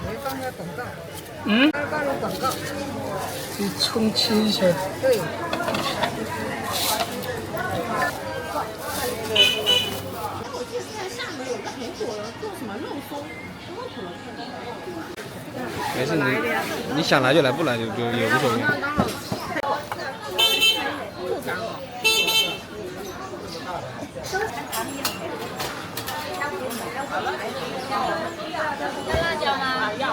Speaker 1: 没放下广告。
Speaker 3: 嗯。
Speaker 1: 放了广告。去充气去。对。
Speaker 8: 我记得现在厦门有个很火的做什么肉松，
Speaker 3: 没事，你想来就来，不来就也无所谓。
Speaker 8: 要辣椒吗？要。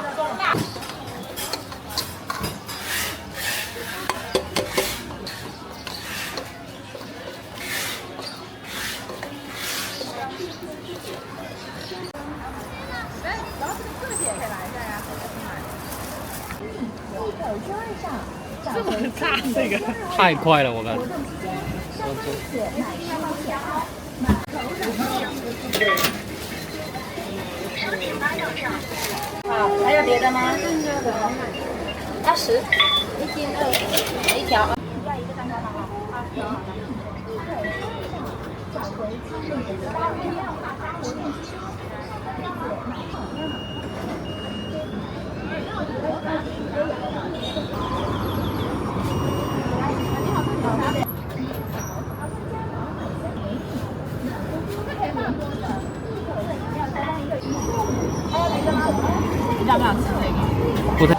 Speaker 10: 这么大这个
Speaker 3: 太快了，我看。
Speaker 8: 好，还有别的吗？20，1斤2，一条。要一个蛋糕吗？好。
Speaker 10: 要不要吃这个？
Speaker 3: 不太。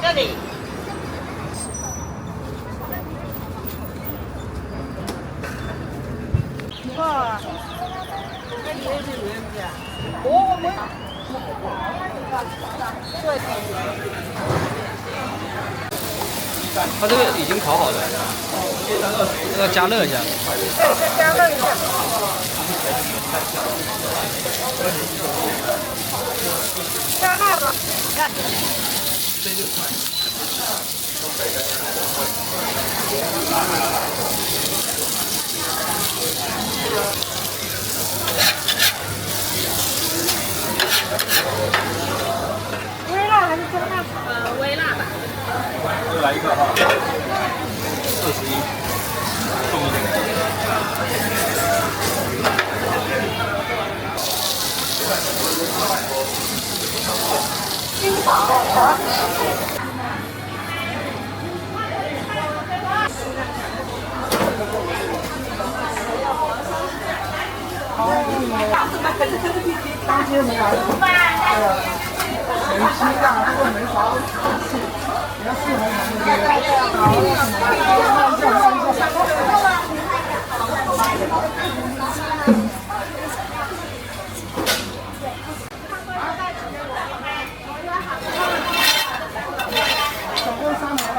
Speaker 8: 这里。
Speaker 1: 哇！
Speaker 3: 它这个已经烤好了，要加热一下。
Speaker 1: 对，再加热一下。加辣吧，看。微辣还是中辣？
Speaker 8: 微辣吧。
Speaker 7: 就来一个哈，21，送一点。
Speaker 6: 金宝和。
Speaker 1: 当天没来，前期啊，如果没啥，你要适合总共3盒吧。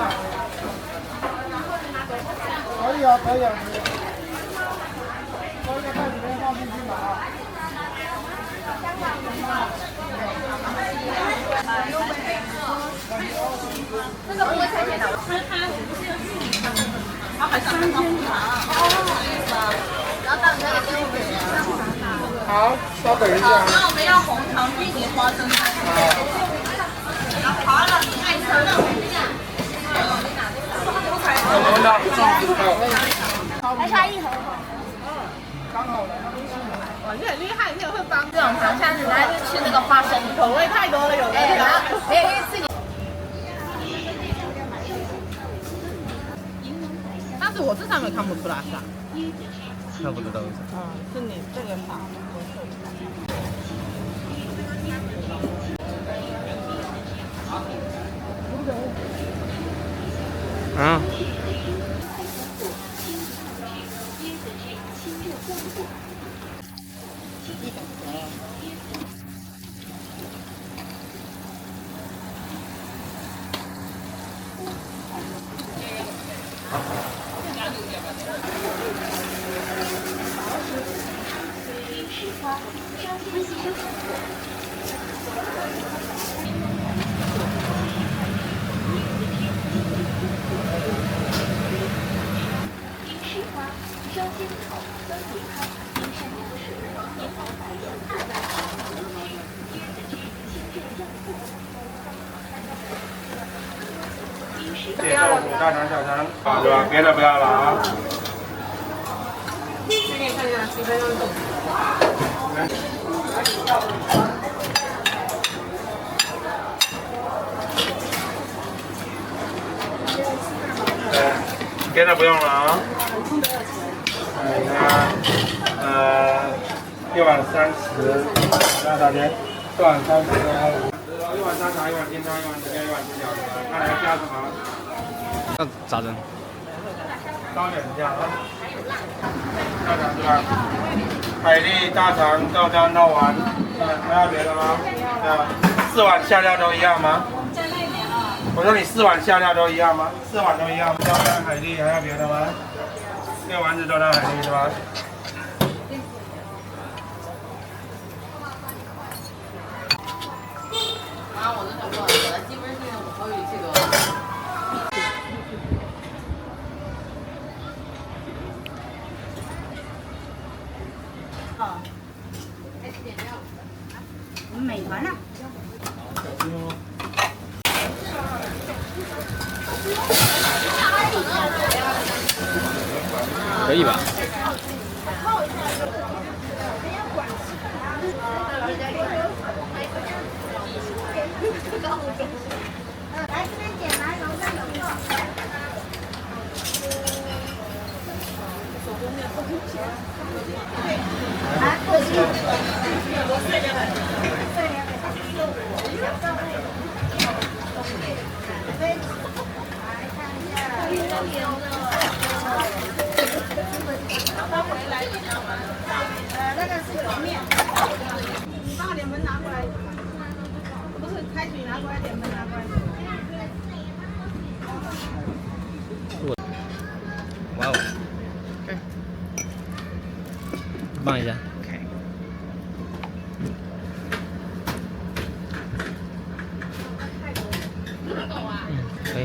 Speaker 1: 可以啊，可以啊。收一个袋子边放进去吧啊。
Speaker 8: 这个不会太甜的，它还3天然后到你那里给我们
Speaker 1: 好，稍等一下。
Speaker 8: 那我们要红糖玉米花生汤。好了，你爱吃那我们这样。
Speaker 6: 还差1盒。
Speaker 1: 刚好了。
Speaker 8: 哇，你很厉害，你也会帮这种糖，下次来就吃那个花生，口味太多了，有的。可以自己。但是我这上面看不出来是吧？
Speaker 3: 看不到。
Speaker 8: 是你这个法。
Speaker 1: 谢谢豆腐大肠小肠，好对吧？别的不要了啊。
Speaker 8: 这个看一下，几分钟动。
Speaker 1: 别的不用了啊。1碗30，那咋的？1碗30，1碗沙茶，1碗清汤，1碗鱼，1碗猪脚，看来加什么？
Speaker 3: 那咋整？
Speaker 1: 高点这样啊。大肠是吧？海蛎、大肠、豆干、肉丸，还有别的吗？4碗下料都一样吗？我说你4碗下料都一样吗？4碗都一样。豆干、海蛎还有别的吗？6丸子豆干海蛎是吧？
Speaker 8: 啊，我都想说，本来基本上我可以这个。
Speaker 4: 美团啊。
Speaker 3: 可以吧？
Speaker 5: 来这边点来，然后再有个。来，过去。那个是油面。你帮我脸盆拿过来。不是开水拿过来，脸盆拿过来。
Speaker 3: 哇哦！放一下。可以。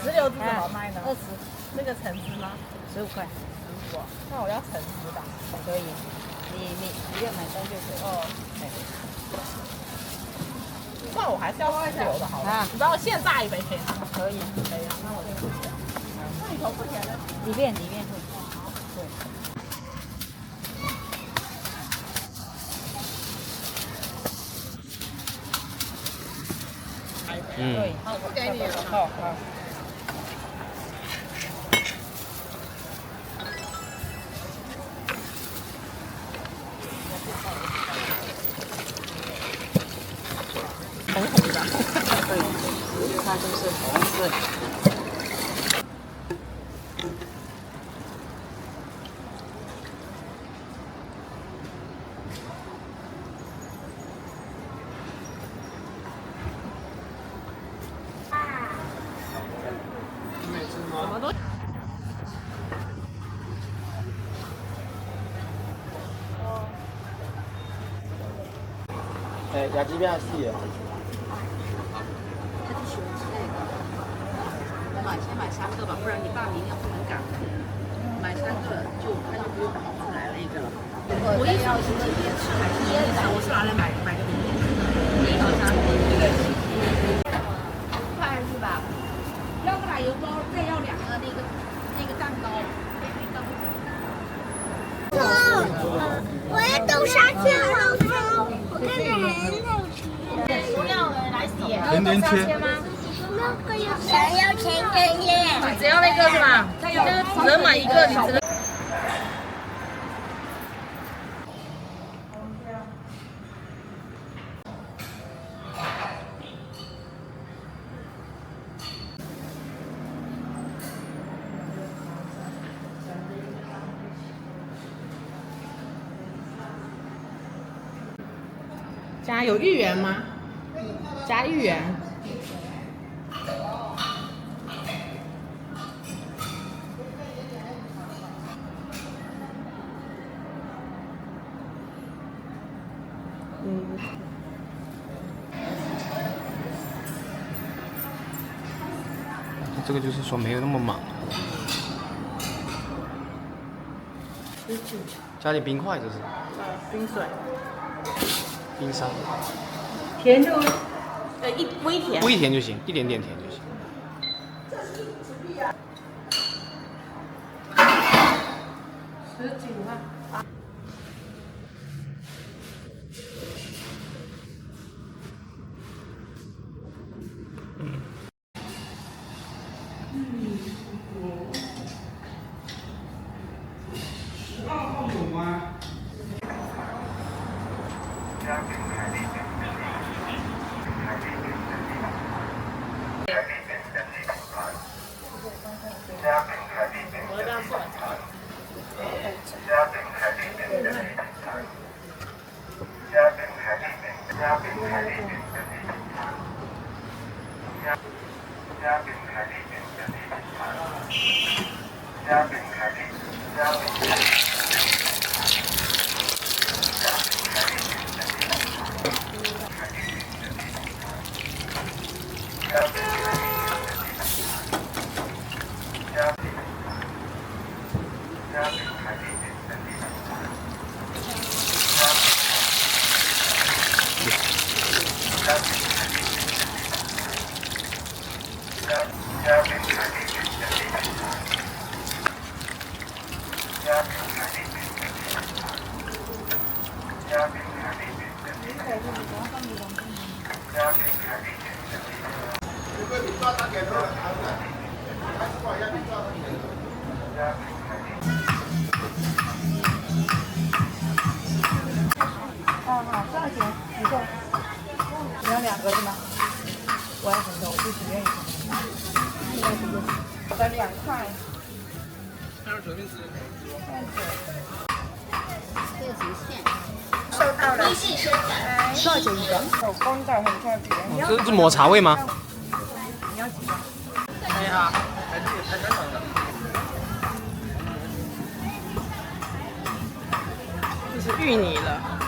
Speaker 8: 石榴是怎么卖呢？20。那个橙汁吗？15塊。15啊？那我要橙汁吧。可以。你要买单就可以。哦。那我還是要石榴的好了。你幫我現炸一杯可以嗎？可以。可以啊，那我就付錢。那裡頭付錢呢？裡面付。對。对，好，不給你了。好。紅紅的，對，它就是紅色。
Speaker 1: 雅雞邊係試啊！
Speaker 2: 他就喜歡吃那個。先買3個吧，不然你爸明天不能趕。買3個就他就不用跑出來了一個了。我意思是今天吃還是明天吃？我是拿來買個明天吃的。你好像快是吧？要個奶油包，再要2個那個蛋糕。
Speaker 5: 我要豆沙馅好吃，我看着很好吃。
Speaker 1: 甜甜圈。
Speaker 5: 想要甜甜圈。
Speaker 8: 只要那個是吧？只能買一個，你只能。加有芋圓嗎？加芋圓。
Speaker 3: 这个就是说没有那么满。加点冰块，这是。
Speaker 8: 冰水。
Speaker 3: 冰沙。
Speaker 8: 甜就微甜。
Speaker 3: 微甜就行，一点点甜就行。
Speaker 8: 19万。好，多少钱？你说。你要2个是吗？我要很多，我就只愿意。我的2块。收到了。多少钱一个？手工的，很特别。
Speaker 3: 这是抹茶味吗？
Speaker 8: 你要几个？
Speaker 11: 哎呀，
Speaker 8: 这是芋泥了。